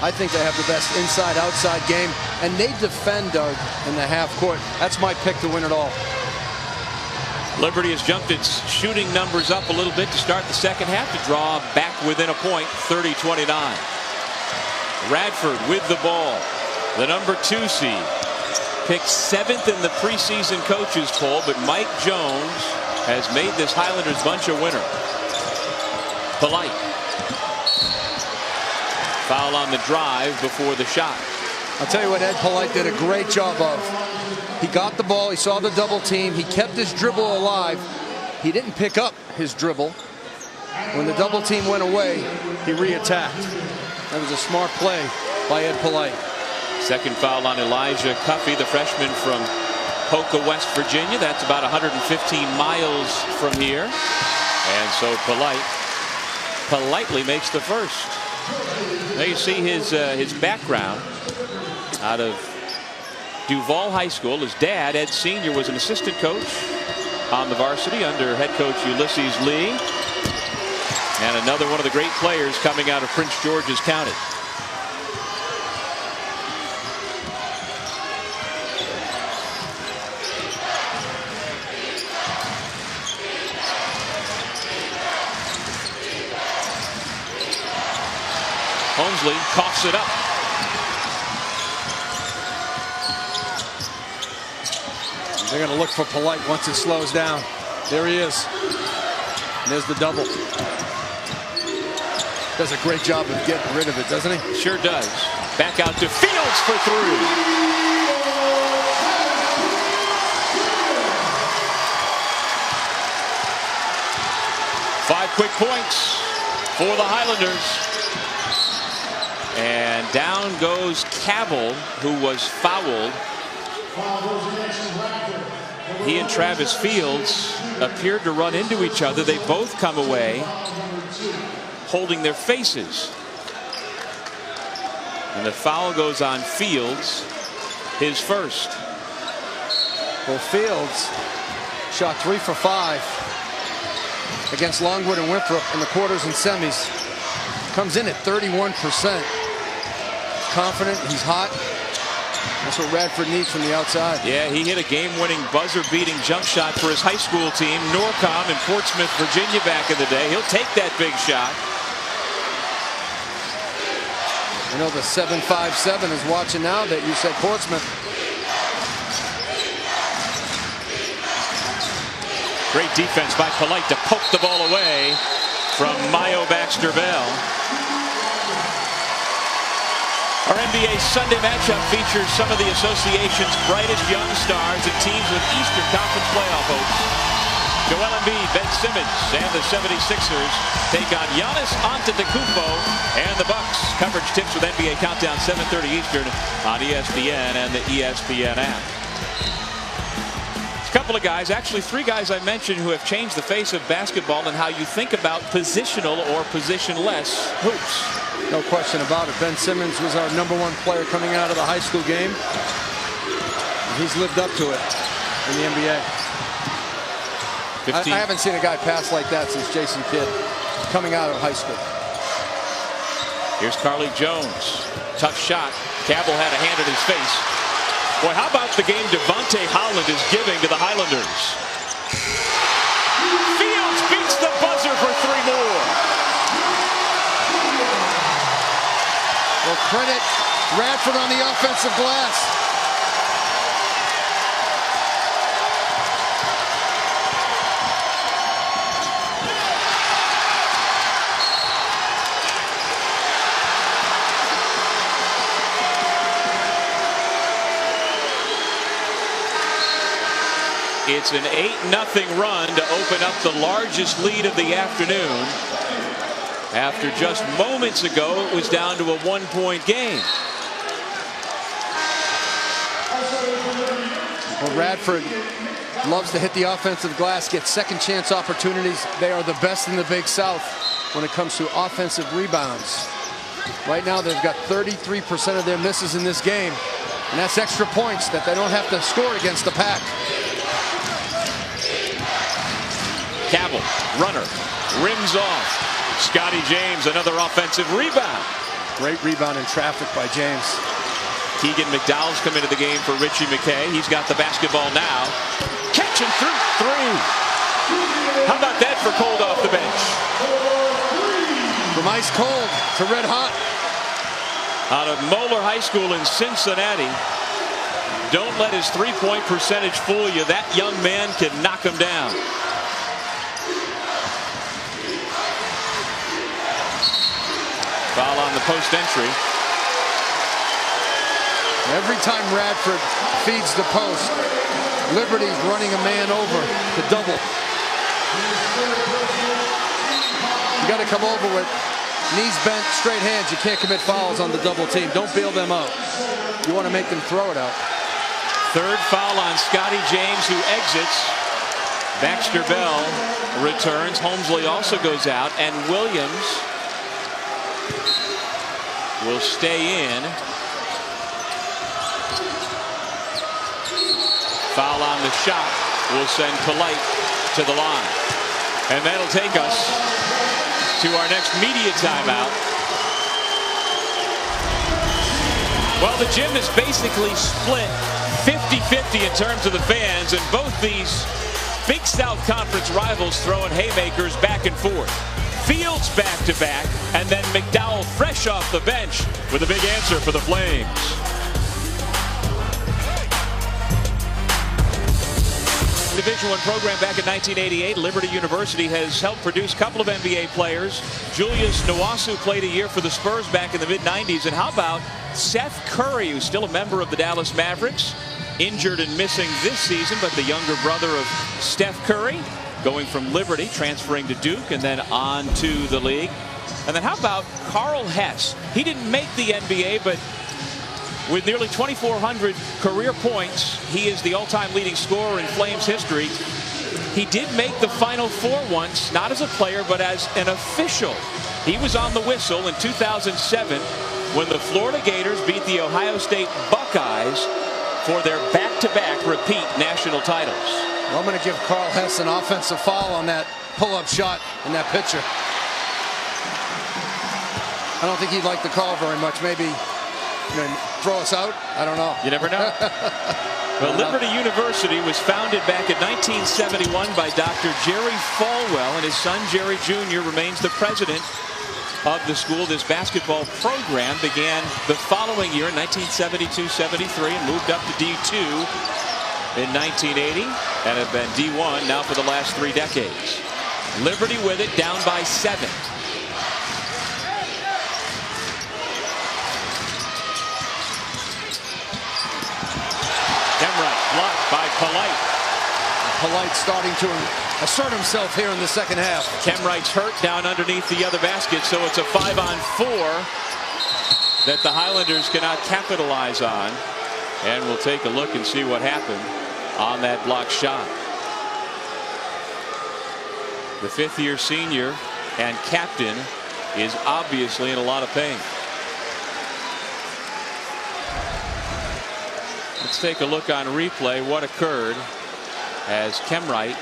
I think they have the best inside-outside game, and they defend, Doug, in the half court. That's my pick to win it all. Liberty has jumped its shooting numbers up a little bit to start the second half to draw back within a point, 30-29. Radford with the ball, the number 2 seed. Picked 7th in the preseason coaches poll, but Mike Jones has made this Highlanders bunch a winner. Polite. Foul on the drive before the shot. I'll tell you what Ed Polite did a great job of. He got the ball, he saw the double team, he kept his dribble alive. He didn't pick up his dribble. When the double team went away, he re-attacked. That was a smart play by Ed Polite. Second foul on Elijah Cuffey, the freshman from Poca, West Virginia. That's about 115 miles from here. And so politely makes the first. There you see his background out of Duval High School. His dad, Ed Sr., was an assistant coach on the varsity under head coach Ulysses Lee. And another one of the great players coming out of Prince George's County. Holmesley coughs it up. They're going to look for Polite once it slows down. There he is. And there's the double. Does a great job of getting rid of it, doesn't he? Sure does. Back out to Fields for 3. 5 quick points for the Highlanders. And down goes Cabell, who was fouled He and Travis Fields appeared to run into each other. They both come away holding their faces. And the foul goes on Fields, his first. Well, Fields shot 3 for 5 against Longwood and Winthrop in the quarters and semis. Comes in at 31%. Confident, he's hot. That's what Radford needs from the outside. Yeah, he hit a game-winning buzzer-beating jump shot for his high school team, Norcom in Portsmouth, Virginia back in the day. He'll take that big shot. I know the 757 is watching now that you said Portsmouth. Great defense by Polite to poke the ball away from Mayo Baxter-Bell. Our NBA Sunday matchup features some of the association's brightest young stars and teams with Eastern Conference playoff hopes. Joel Embiid, Ben Simmons, and the 76ers take on Giannis Antetokounmpo and the Bucks. Coverage tips with NBA Countdown 7:30 Eastern on ESPN and the ESPN app. A couple of guys, actually 3 guys I mentioned who have changed the face of basketball and how you think about positional or positionless hoops. No question about it. Ben Simmons was our #1 player coming out of the high school game. And he's lived up to it in the NBA. I haven't seen a guy pass like that since Jason Kidd coming out of high school. Here's Carly Jones. Tough shot. Cabell had a hand in his face. Boy, how about the game Devontae Howland is giving to the Highlanders? Fields beats the buzzer for 3 more. Well, credit Radford on the offensive glass. It's an 8-0 run to open up the largest lead of the afternoon. After just moments ago, it was down to a 1-point game. Well, Radford loves to hit the offensive glass, get second chance opportunities. They are the best in the Big South when it comes to offensive rebounds. Right now, they've got 33% of their misses in this game, and that's extra points that they don't have to score against the pack. Cabell, runner, rims off. Scotty James, another offensive rebound. Great rebound in traffic by James. Keegan McDowell's come into the game for Richie McKay. He's got the basketball now. Catching through 3. How about that for Cold off the bench? From ice cold to red hot. Out of Moeller High School in Cincinnati. Don't let his 3-point percentage fool you. That young man can knock him down. Foul on the post entry. Every time Radford feeds the post, Liberty's running a man over to double. You got to come over with knees bent, straight hands. You can't commit fouls on the double team. Don't bail them out. You want to make them throw it out. 3rd foul on Scotty James, who exits. Baxter-Bell returns. Holmesley also goes out, and Williams will stay in. Foul on the shot will send Polite to the line. And that'll take us to our next media timeout. Well, the gym is basically split 50-50 in terms of the fans, and both these Big South Conference rivals throwing haymakers back and forth. Fields back-to-back, and then McDowell fresh off the bench with a big answer for the Flames. Division I program back in 1988. Liberty University has helped produce a couple of NBA players. Julius Nwasu played a year for the Spurs back in the mid-90s. And how about Seth Curry, who's still a member of the Dallas Mavericks, injured and missing this season, but the younger brother of Steph Curry, going from Liberty, transferring to Duke, and then on to the league. And then how about Carl Hess? He didn't make the NBA, but With nearly 2,400 career points, he is the all-time leading scorer in Flames history. He did make the Final Four once, not as a player, but as an official. He was on the whistle in 2007 when the Florida Gators beat the Ohio State Buckeyes for their back-to-back repeat national titles. Well, I'm going to give Carl Hess an offensive foul on that pull-up shot in that picture. I don't think he'd like the call very much. Maybe throw us out? I don't know. You never know. Well, Liberty University was founded back in 1971 by Dr. Jerry Falwell, and his son Jerry Jr. remains the president of the school. This basketball program began the following year in 1972-73 and moved up to D2 in 1980 and have been D1 now for the last 3 decades. Liberty with it, down by 7. Kemright blocked by Polite. Polite starting to assert himself here in the second half. Kemright's hurt down underneath the other basket, so it's a 5-on-4 that the Highlanders cannot capitalize on. And we'll take a look and see what happened on that block shot. The 5th-year senior and captain is obviously in a lot of pain. Let's take a look on replay what occurred as Kemright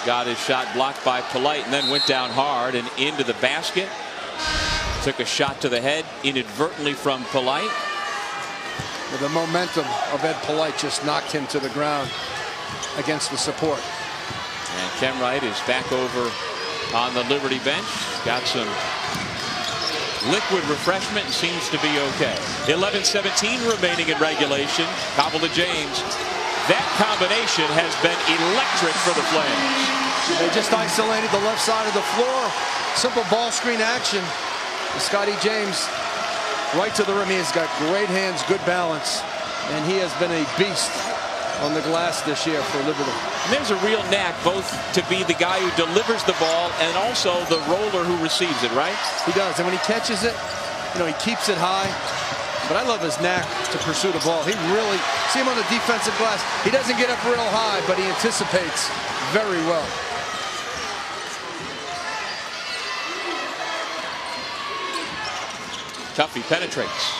got his shot blocked by Polite and then went down hard and into the basket. Took a shot to the head inadvertently from Polite. Well, the momentum of Ed Polite just knocked him to the ground against the support. And Kemright is back over on the Liberty bench. Got some liquid refreshment and seems to be okay. 11:17 remaining in regulation. Cobble to James. That combination has been electric for the Flames. They just isolated the left side of the floor. Simple ball screen action. Scotty James right to the rim. He has got great hands, good balance, and he has been a beast on the glass this year for Liberty. And there's a real knack both to be the guy who delivers the ball and also the roller who receives it, right? He does, and when he catches it, he keeps it high. But I love his knack to pursue the ball. He really, see him on the defensive glass. He doesn't get up real high, but he anticipates very well. Tuffy penetrates.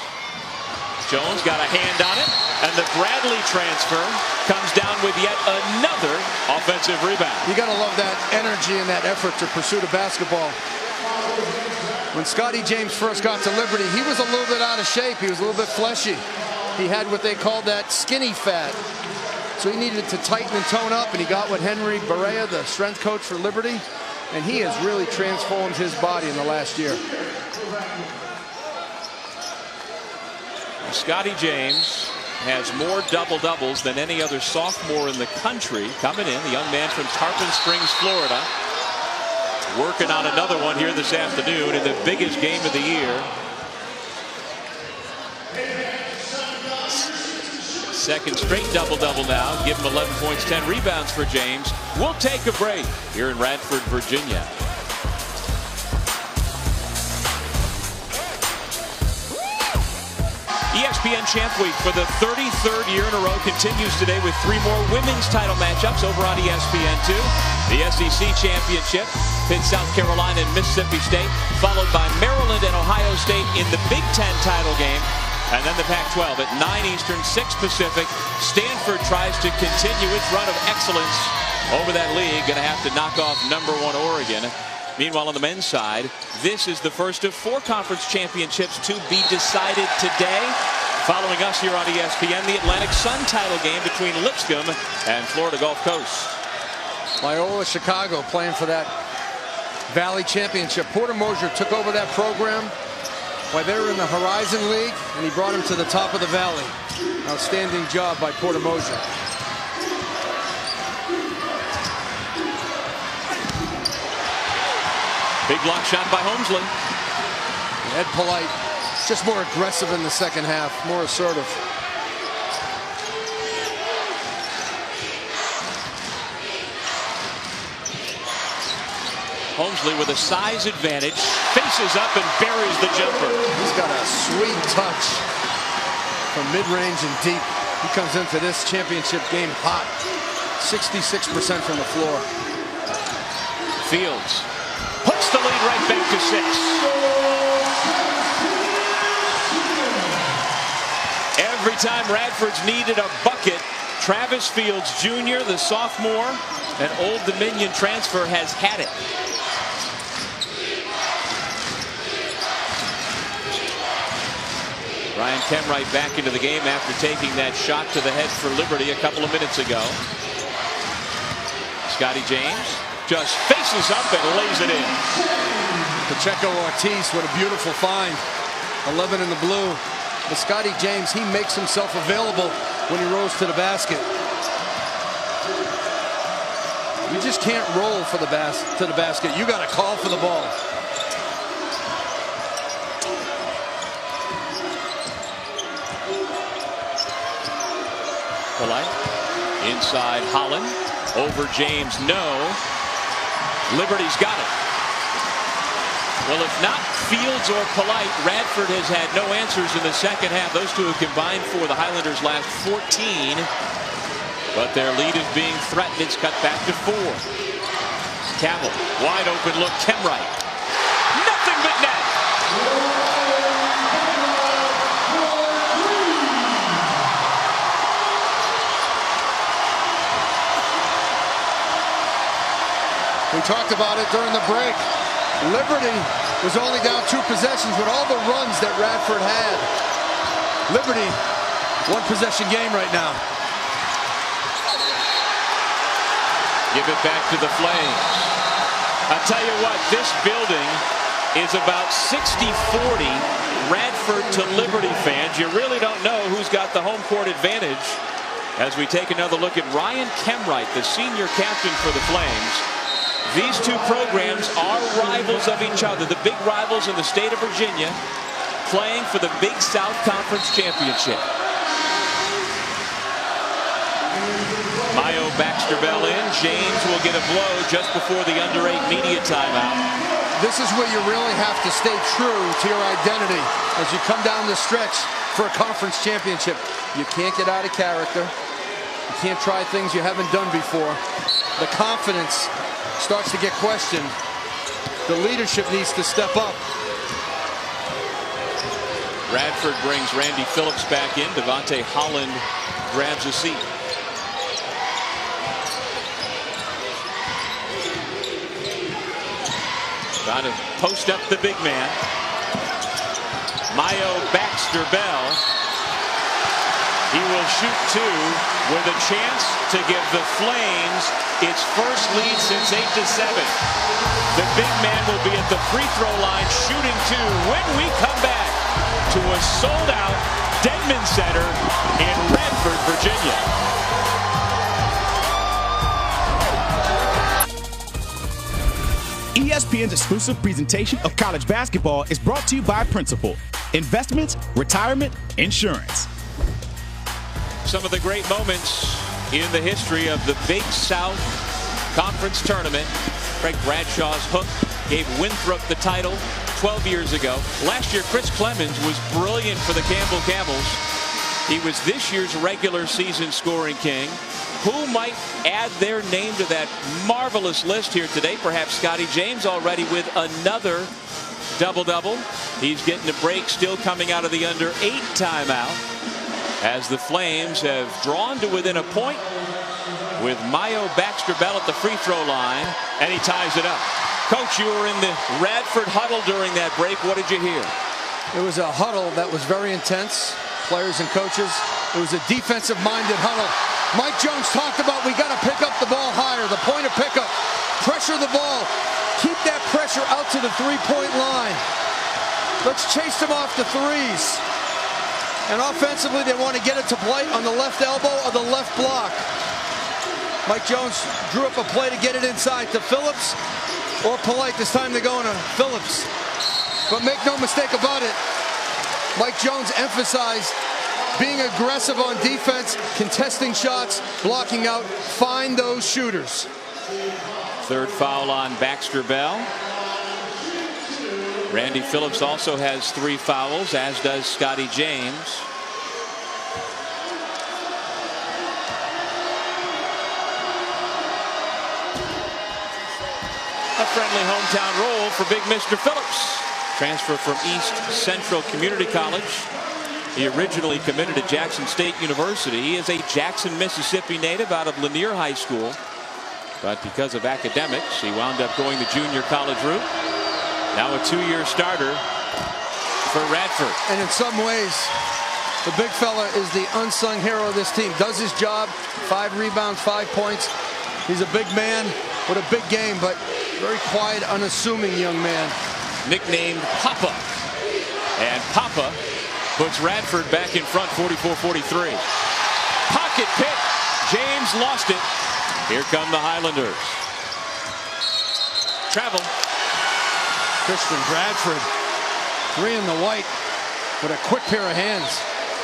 Jones got a hand on it, and the Bradley transfer comes down with yet another offensive rebound. You got to love that energy and that effort to pursue the basketball. When Scotty James first got to Liberty, he was a little bit out of shape. He was a little bit fleshy. He had what they called that skinny fat. So he needed to tighten and tone up, and he got with Henry Barea, the strength coach for Liberty, and he has really transformed his body in the last year. Scotty James has more double-doubles than any other sophomore in the country. Coming in, the young man from Tarpon Springs, Florida, working on another one here this afternoon in the biggest game of the year. Second straight double-double now. Give him 11 points, 10 rebounds for James. We'll take a break here in Radford, Virginia. ESPN Champ Week for the 33rd year in a row continues today with 3 more women's title matchups over on ESPN2. The SEC Championship pits South Carolina and Mississippi State, followed by Maryland and Ohio State in the Big Ten title game. And then the Pac-12 at 9 Eastern, 6 Pacific. Stanford tries to continue its run of excellence over that league. Going to have to knock off #1 Oregon. Meanwhile, on the men's side, this is the first of 4 conference championships to be decided today. Following us here on ESPN, the Atlantic Sun title game between Lipscomb and Florida Gulf Coast. Loyola Chicago playing for that Valley Championship. Porter Moser took over that program while they were in the Horizon League, and he brought them to the top of the Valley. Outstanding job by Porter Moser. Big block shot by Holmesley. Ed Polite, just more aggressive in the second half, more assertive. Holmesley with a size advantage, faces up and buries the jumper. He's got a sweet touch. from mid-range and deep. He comes into this championship game hot. 66% from the floor. Fields puts the lead right back to 6. Every time Radford's needed a bucket, Travis Fields Jr., the sophomore, an Old Dominion transfer, has had it. Ryan Kemwright back into the game after taking that shot to the head for Liberty a couple of minutes ago. Scotty James just faces up and lays it in. Pacheco Ortiz, what a beautiful find. 11 in the blue. But Scotty James, he makes himself available when he rolls to the basket. You just can't roll for the to the basket. You got to call for the ball. Polite inside Holland over James. No. Liberty's got it. Well, if not Fields or Polite, Radford has had no answers in the second half. Those two have combined for the Highlanders' last 14. But their lead is being threatened. It's cut back to 4. Cavill, wide open look. Kemwright. Nothing but net. We talked about it during the break. Liberty was only down 2 possessions with all the runs that Radford had. Liberty, 1 possession game right now. Give it back to the Flames. I'll tell you what, this building is about 60-40 Radford to Liberty fans. You really don't know who's got the home court advantage as we take another look at Ryan Kemwright, the senior captain for the Flames. These two programs are rivals of each other, the big rivals in the state of Virginia, playing for the Big South Conference Championship. Mayo Baxter-Bell in. James will get a blow just before the under-8 media timeout. This is where you really have to stay true to your identity as you come down the stretch for a conference championship. You can't get out of character. You can't try things you haven't done before. The confidence starts to get questioned. The leadership needs to step up. Radford brings Randy Phillips back in. Devontae Holland grabs a seat. Trying to post up the big man. Mayo Baxter-Bell. He will shoot 2 with a chance to give the Flames its first lead since 8-7. The big man will be at the free throw line shooting 2 when we come back to a sold-out Denman Center in Radford, Virginia. ESPN's exclusive presentation of college basketball is brought to you by Principal. Investments, retirement, insurance. Some of the great moments in the history of the Big South Conference Tournament. Craig Bradshaw's hook gave Winthrop the title 12 years ago. Last year, Chris Clemens was brilliant for the Campbell Camels. He was this year's regular season scoring king. Who might add their name to that marvelous list here today? Perhaps Scotty James already with another double-double. He's getting a break, still coming out of the under-8 timeout, as the Flames have drawn to within a point with Mayo Baxter-Bell at the free throw line, and he ties it up. Coach, you were in the Radford huddle during that break. What did you hear? It was a huddle that was very intense, players and coaches. It was a defensive-minded huddle. Mike Jones talked about we got to pick up the ball higher, the point of pickup, pressure the ball, keep that pressure out to the three-point line. Let's chase them off the threes. And offensively, they want to get it to play on the left elbow or the left block. Mike Jones drew up a play to get it inside to Phillips or Polite. This time they're going to Phillips. But make no mistake about it, Mike Jones emphasized being aggressive on defense, contesting shots, blocking out, find those shooters. Third foul on Baxter-Bell. Randy Phillips also has 3 fouls, as does Scotty James. friendly hometown role for big Mr. Phillips. Transfer from East Central Community College. He originally committed to Jackson State University. He is a Jackson, Mississippi native out of Lanier High School. But because of academics, he wound up going the junior college route. Now a 2-year starter for Radford. And in some ways, the big fella is the unsung hero of this team. Does his job, 5 rebounds, 5 points. He's a big man with a big game, but very quiet, unassuming young man. Nicknamed Papa. And Papa puts Radford back in front, 44-43. Pocket pick. James lost it. Here come the Highlanders. Travel. Christian Bradford, 3 in the white with a quick pair of hands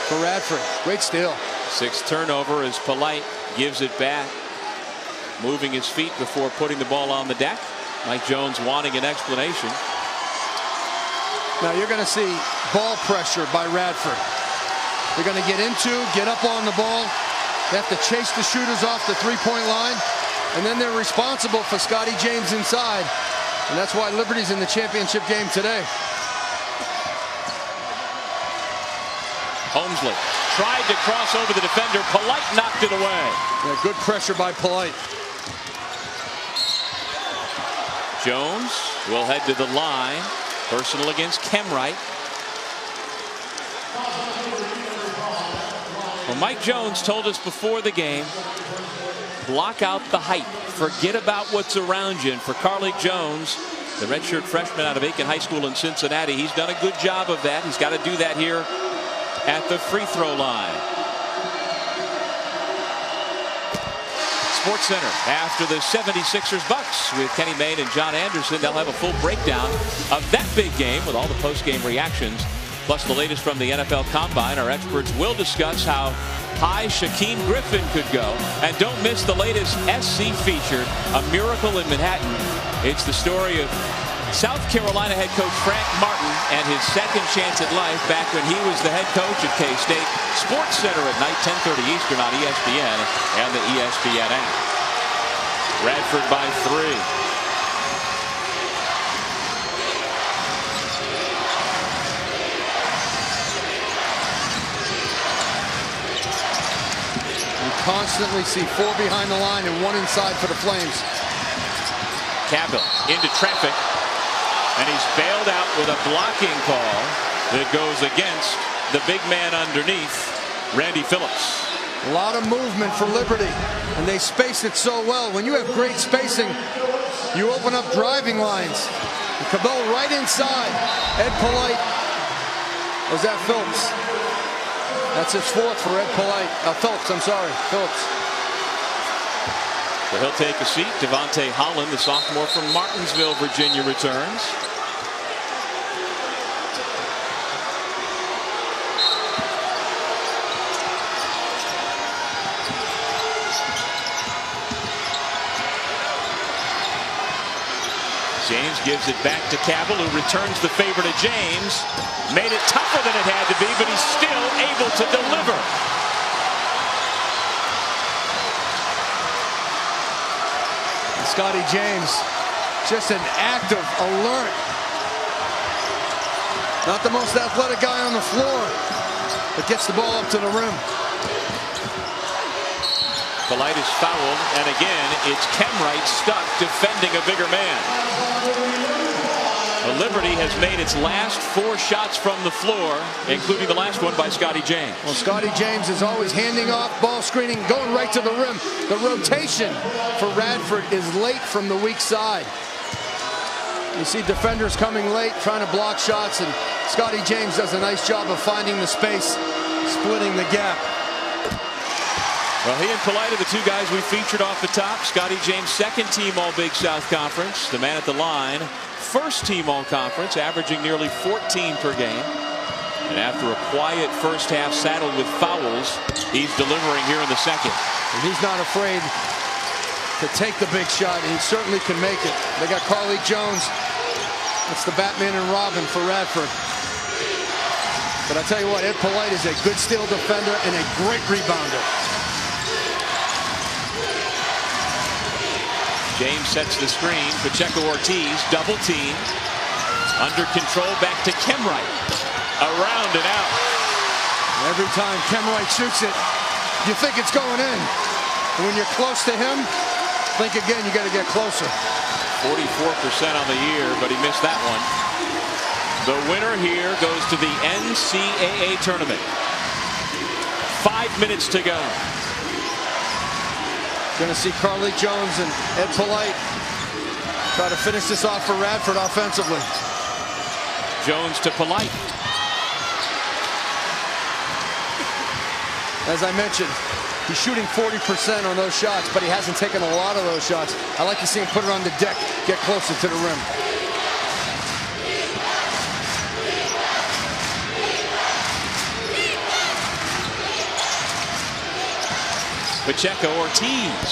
for Radford. Great steal. 6th turnover as Polite gives it back. Moving his feet before putting the ball on the deck. Mike Jones wanting an explanation. Now you're going to see ball pressure by Radford. They're going to get up on the ball. They have to chase the shooters off the 3-point line. And then they're responsible for Scotty James inside. And that's why Liberty's in the championship game today. Holmesley tried to cross over the defender. Polite knocked it away. Yeah, good pressure by Polite. Jones will head to the line. Personal against Kemwright. Well, Mike Jones told us before the game, block out the hype. Forget about what's around you. And for Carlik Jones, the redshirt freshman out of Aiken High School in Cincinnati, he's done a good job of that. He's got to do that here at the free throw line. Sports Center after the 76ers Bucks with Kenny Mayne and John Anderson. They'll have a full breakdown of that big game with all the post-game reactions, plus the latest from the NFL Combine. Our experts will discuss how high Shaquem Griffin could go. And don't miss the latest SC feature, A Miracle in Manhattan. It's the story of South Carolina head coach Frank Martin and his second chance at life back when he was the head coach at K-State. Sports Center at night, 10:30 Eastern on ESPN and the ESPN app. Radford by 3. Constantly see 4 behind the line and 1 inside for the Flames. Cavill into traffic, and he's bailed out with a blocking call that goes against the big man underneath, Randy Phillips. A lot of movement for Liberty, and they space it so well. When you have great spacing, you open up driving lines. And Cabell right inside. Ed Polite. Was that Phillips? That's his 4th for Ed Polite. Phillips, I'm sorry. Phillips. So he'll take a seat. Devontae Holland, the sophomore from Martinsville, Virginia, returns. James gives it back to Cavill, who returns the favor to James. Made it tougher than it had to be, but he's still able to deliver. Scotty James, just an active, alert. Not the most athletic guy on the floor, but gets the ball up to the rim. Polite is fouled, and again, it's Kemwright stuck defending a bigger man. Well, Liberty has made its last 4 shots from the floor, including the last one by Scotty James. Well, Scotty James is always handing off, ball screening, going right to the rim. The rotation for Radford is late from the weak side. You see defenders coming late, trying to block shots, and Scotty James does a nice job of finding the space, splitting the gap. Well, he and Polite are the 2 guys we featured off the top. Scotty James, 2nd team All-Big South Conference. The man at the line, 1st team All-Conference, averaging nearly 14 per game. And after a quiet first half saddled with fouls, he's delivering here in the 2nd. And he's not afraid to take the big shot, and he certainly can make it. They got Carlik Jones. That's the Batman and Robin for Radford. But I tell you what, Ed Polite is a good steal defender and a great rebounder. James sets the screen. Pacheco Ortiz double team. Under control, back to Kemwright. Around and out. Every time Kemwright shoots it, you think it's going in. And when you're close to him, think again, you got to get closer. 44% on the year, but he missed that one. The winner here goes to the NCAA tournament. 5 minutes to go. Going to see Carly Jones and Ed Polite try to finish this off for Radford offensively. Jones to Polite. As I mentioned, he's shooting 40% on those shots, but he hasn't taken a lot of those shots. I like to see him put it on the deck, get closer to the rim. Pacheco Ortiz.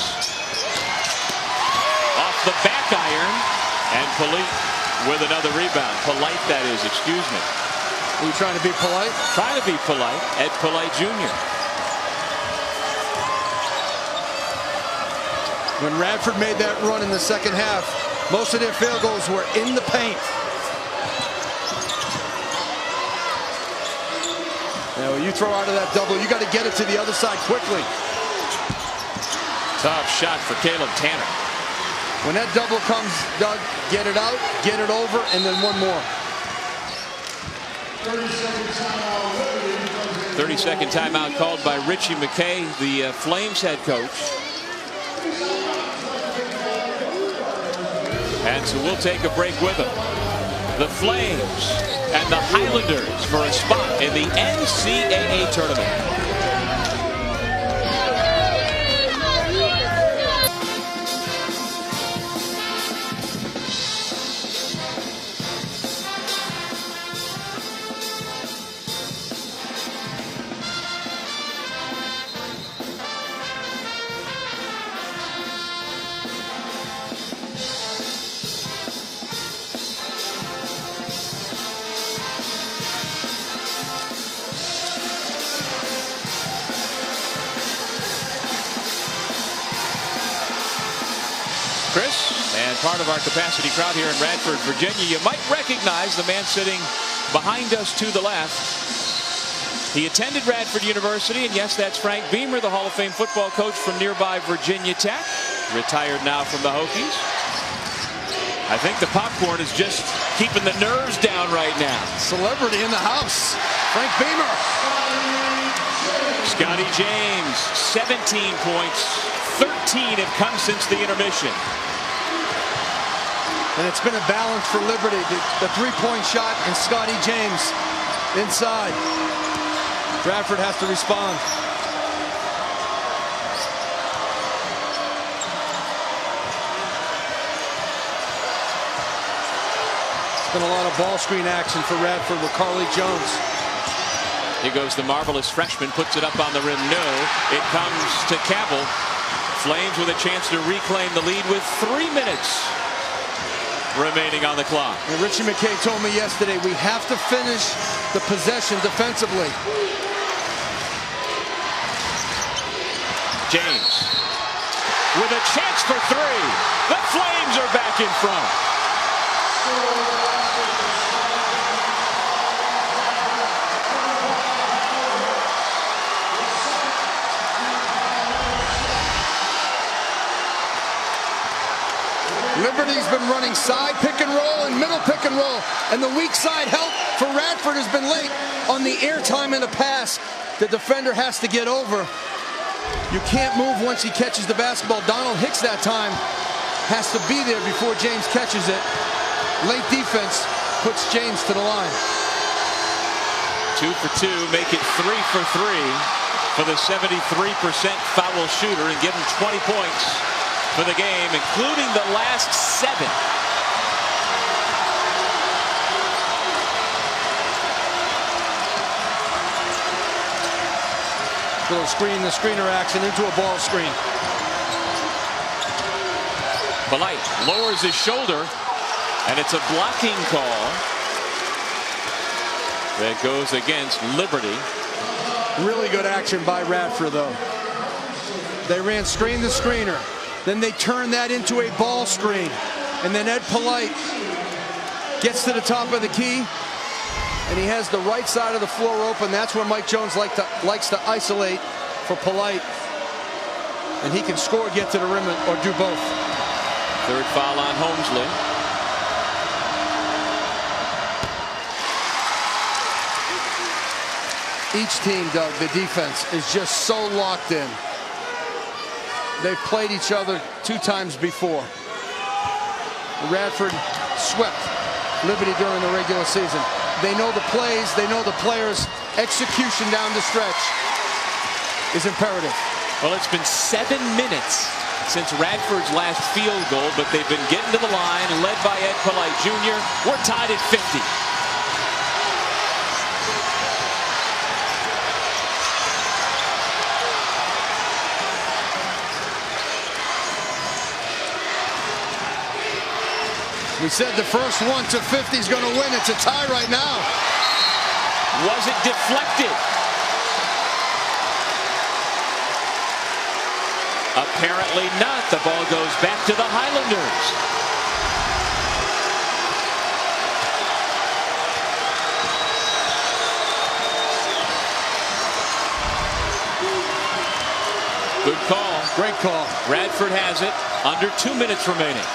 Off the back iron. And Polite with another rebound. Polite, that is, excuse me. Are you trying to be polite? Trying to be polite. Ed Polite Jr. When Radford made that run in the second half, most of their field goals were in the paint. Now, when you throw out of that double, you got to get it to the other side quickly. Tough shot for Caleb Tanner. When that double comes, Doug, get it out, get it over, and then one more. 30-second timeout called by Richie McKay, the Flames head coach. And so we'll take a break with him. The Flames and the Highlanders for a spot in the NCAA tournament. Chris, and part of our capacity crowd here in Radford, Virginia. You might recognize the man sitting behind us to the left. He attended Radford University, and yes, that's Frank Beamer, the Hall of Fame football coach from nearby Virginia Tech, retired now from the Hokies. I think the popcorn is just keeping the nerves down right now. Celebrity in the house, Frank Beamer. Scotty James, 17 points, 13 have come since the intermission. And it's been a balance for Liberty. The three-point shot and Scotty James inside. Radford has to respond. It's been a lot of ball screen action for Radford with Carly Jones. Here goes the marvelous freshman, puts it up on the rim. No, it comes to Cabell. Flames with a chance to reclaim the lead with 3 minutes remaining on the clock. And Richie McKay told me yesterday, we have to finish the possession defensively. James with a chance for three. The Flames are back in front. Liberty's been running side pick and roll and middle pick and roll, and the weak side help for Radford has been late on the airtime in the pass. The defender has to get over. You can't move once he catches the basketball. Donald Hicks that time has to be there before James catches it. Late defense puts James to the line. 2 for 2, make it 3 for 3 for the 73% foul shooter and give him 20 points for the game, including the last 7. Little screen, the screener action into a ball screen. Polite lowers his shoulder, and it's a blocking call that goes against Liberty. Really good action by Radford, though. They ran screen to screener. Then they turn that into a ball screen. And then Ed Polite gets to the top of the key, and he has the right side of the floor open. That's where Mike Jones likes to isolate for Polite. And he can score, get to the rim, or do both. Third foul on Holmesley. Each team, Doug, the defense is just so locked in. They've played each other 2 times before. Radford swept Liberty during the regular season. They know the plays, they know the players. Execution down the stretch is imperative. Well, it's been 7 minutes since Radford's last field goal, but they've been getting to the line, led by Ed Polite Jr. We're tied at 50. We said the first one to 50 is going to win. It's a tie right now. Was it deflected? Apparently not. The ball goes back to the Highlanders. Good call. Great call. Radford has it. Under 2 minutes remaining.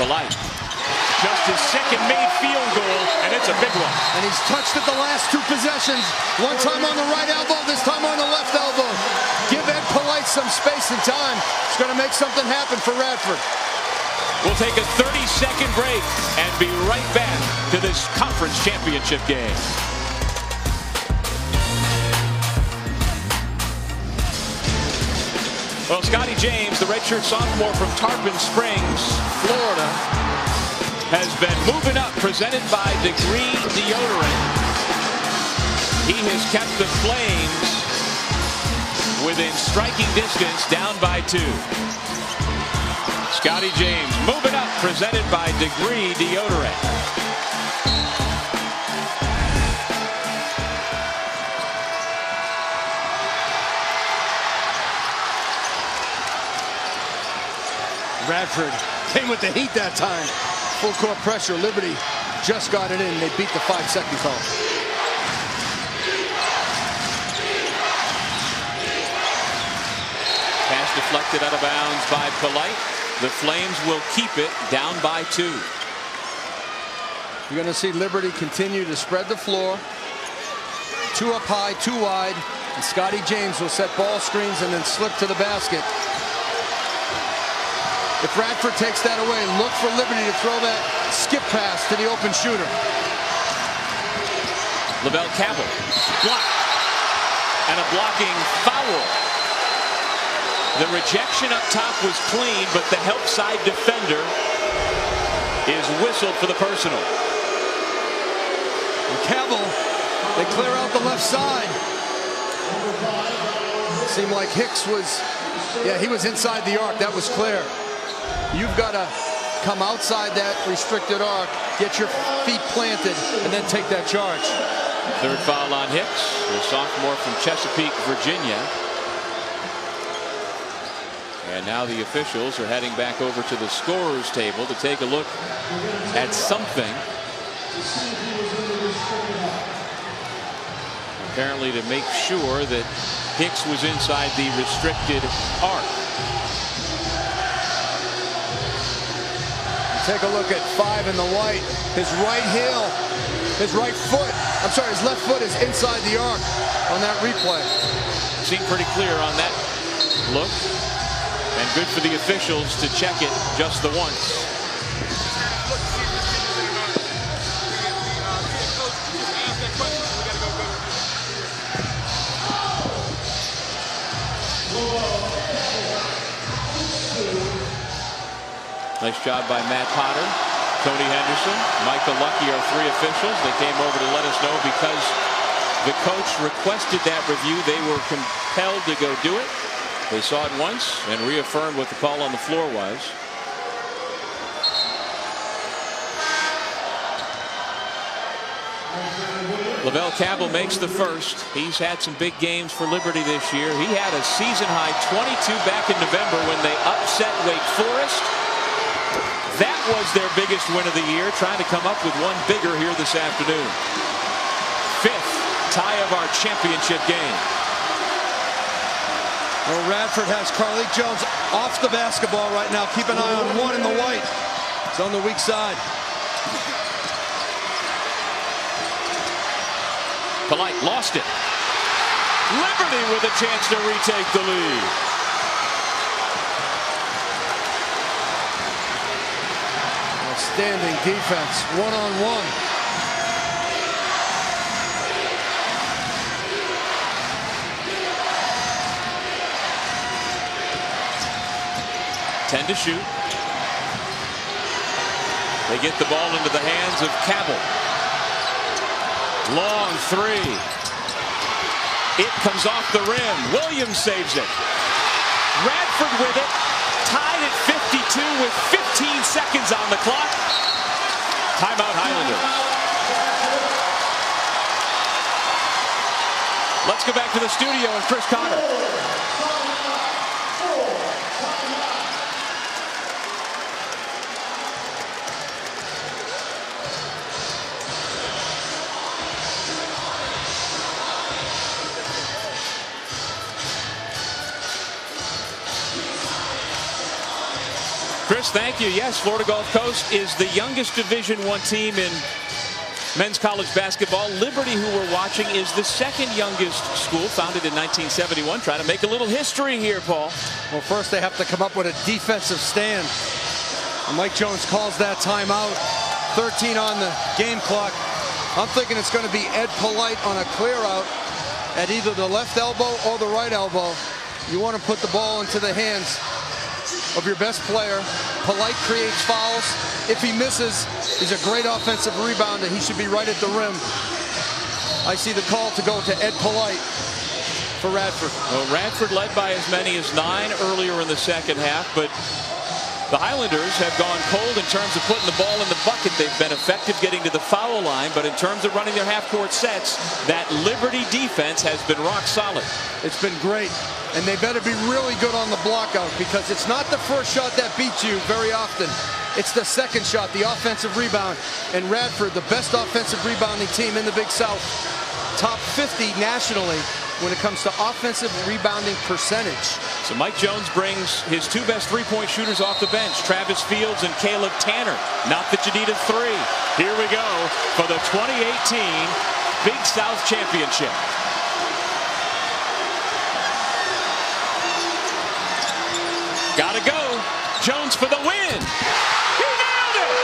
Polite. Just his second made field goal, and it's a big one. And he's touched it the last 2 possessions. One time on the right elbow, this time on the left elbow. Give Ed Polite some space and time. It's going to make something happen for Radford. We'll take a 30-second break and be right back to this conference championship game. Well, Scotty James, the redshirt sophomore from Tarpon Springs, Florida, has been moving up, presented by Degree Deodorant. He has kept the Flames within striking distance, down by 2. Scotty James moving up, presented by Degree Deodorant. Radford came with the heat that time. Full court pressure. Liberty just got it in. They beat the 5-second call. Pass deflected out of bounds by Polite. The Flames will keep it, down by 2. You're going to see Liberty continue to spread the floor. 2 up high, 2 wide. And Scotty James will set ball screens and then slip to the basket. If Radford takes that away, look for Liberty to throw that skip pass to the open shooter. LaBelle Cabell blocked, and a blocking foul. The rejection up top was clean, but the help side defender is whistled for the personal. And Cabell, they clear out the left side. Seemed like Hicks was, he was inside the arc. That was clear. You've got to come outside that restricted arc, get your feet planted, and then take that charge. Third foul on Hicks, the sophomore from Chesapeake, Virginia. And now the officials are heading back over to the scorer's table to take a look at something. Apparently to make sure that Hicks was inside the restricted arc. Take a look at 5 in the white. His right heel, his right foot, I'm sorry, his left foot is inside the arc on that replay. Seemed pretty clear on that look. And good for the officials to check it just the once. Nice job by Matt Potter, Tony Henderson, Michael Lucky are 3 officials. They came over to let us know because the coach requested that review. They were compelled to go do it. They saw it once and reaffirmed what the call on the floor was. Lavelle Cabell makes the first. He's had some big games for Liberty this year. He had a season-high 22 back in November when they upset Wake Forest. That was their biggest win of the year, trying to come up with one bigger here this afternoon. Fifth tie of our championship game. Well, Radford has Carlik Jones off the basketball right now. Keep an eye on one in the white. It's on the weak side. Polite lost it. Liberty with a chance to retake the lead. Outstanding defense, one-on-one. Ten to shoot. They get the ball into the hands of Cabell. Long three. It comes off the rim. Williams saves it. Radford with it. Tied at 52 with 15 seconds on the clock. Timeout Highlanders. Let's go back to the studio and Chris Connor. Chris, thank you. Yes, Florida Gulf Coast is the youngest Division I team in men's college basketball. Liberty, who we're watching, is the second youngest school, founded in 1971. Trying to make a little history here, Paul. Well, first they have to come up with a defensive stand. And Mike Jones calls that timeout. 13 on the game clock. I'm thinking it's going to be Ed Polite on a clear out at either the left elbow or the right elbow. You want to put the ball into the hands of your best player. Polite creates fouls. If he misses, he's a great offensive rebounder. He should be right at the rim. I see the call to go to Ed Polite for Radford. Well, Radford led by as many as 9 earlier in the second half, but the Highlanders have gone cold in terms of putting the ball in the bucket. They've been effective getting to the foul line, but in terms of running their half-court sets, that Liberty defense has been rock solid. It's been great, and they better be really good on the blockout, because it's not the first shot that beats you very often. It's the second shot, the offensive rebound. And Radford, the best offensive rebounding team in the Big South, top 50 nationally when it comes to offensive rebounding percentage. So Mike Jones brings his 2 best three-point shooters off the bench, Travis Fields and Caleb Tanner. Not that you need a 3. Here we go for the 2018 Big South Championship. Gotta go. Jones for the win. He nailed it.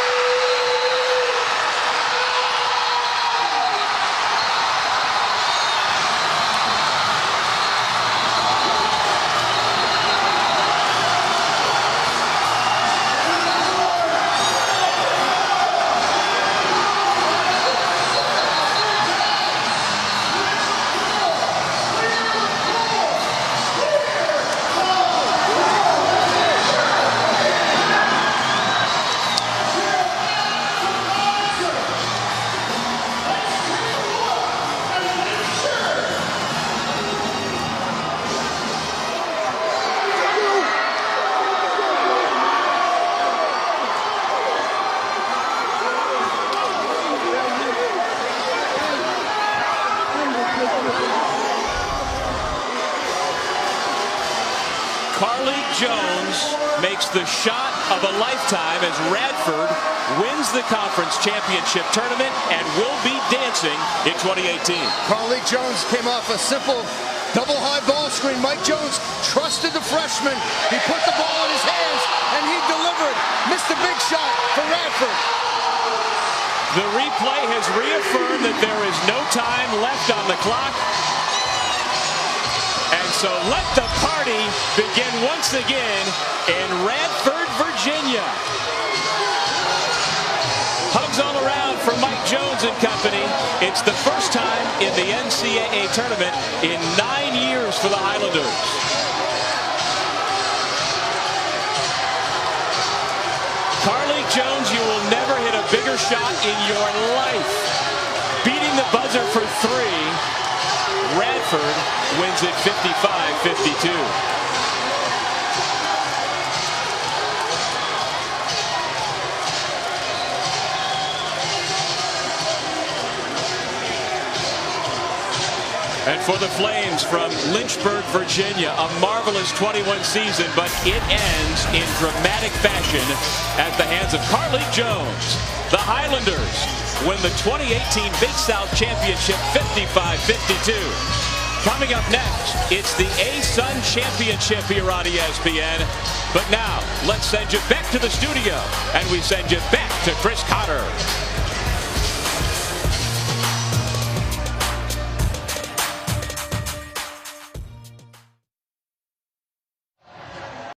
Carlik Jones makes the shot of a lifetime as Radford wins the conference championship tournament and will be dancing in 2018. Carlik Jones came off a simple double high ball screen. Mike Jones trusted the freshman. He put the ball in his hands and he delivered. Missed a big shot for Radford. The replay has reaffirmed that there is no time left on the clock. And so let the party begin once again in Radford, Virginia. Hugs all around for Mike Jones and company. It's the first time in the NCAA tournament in 9 years for the Highlanders. Carlik Jones, you will never hit a bigger shot in your life. beating the buzzer for 3. Radford wins it 55-52. And for the Flames from Lynchburg, Virginia, a marvelous 21 season, but it ends in dramatic fashion at the hands of Carly Jones. The Highlanders win the 2018 Big South Championship 55-52. Coming up next, it's the A-Sun Championship here on ESPN. But now, let's send you back to the studio, and we send you back to Chris Cotter.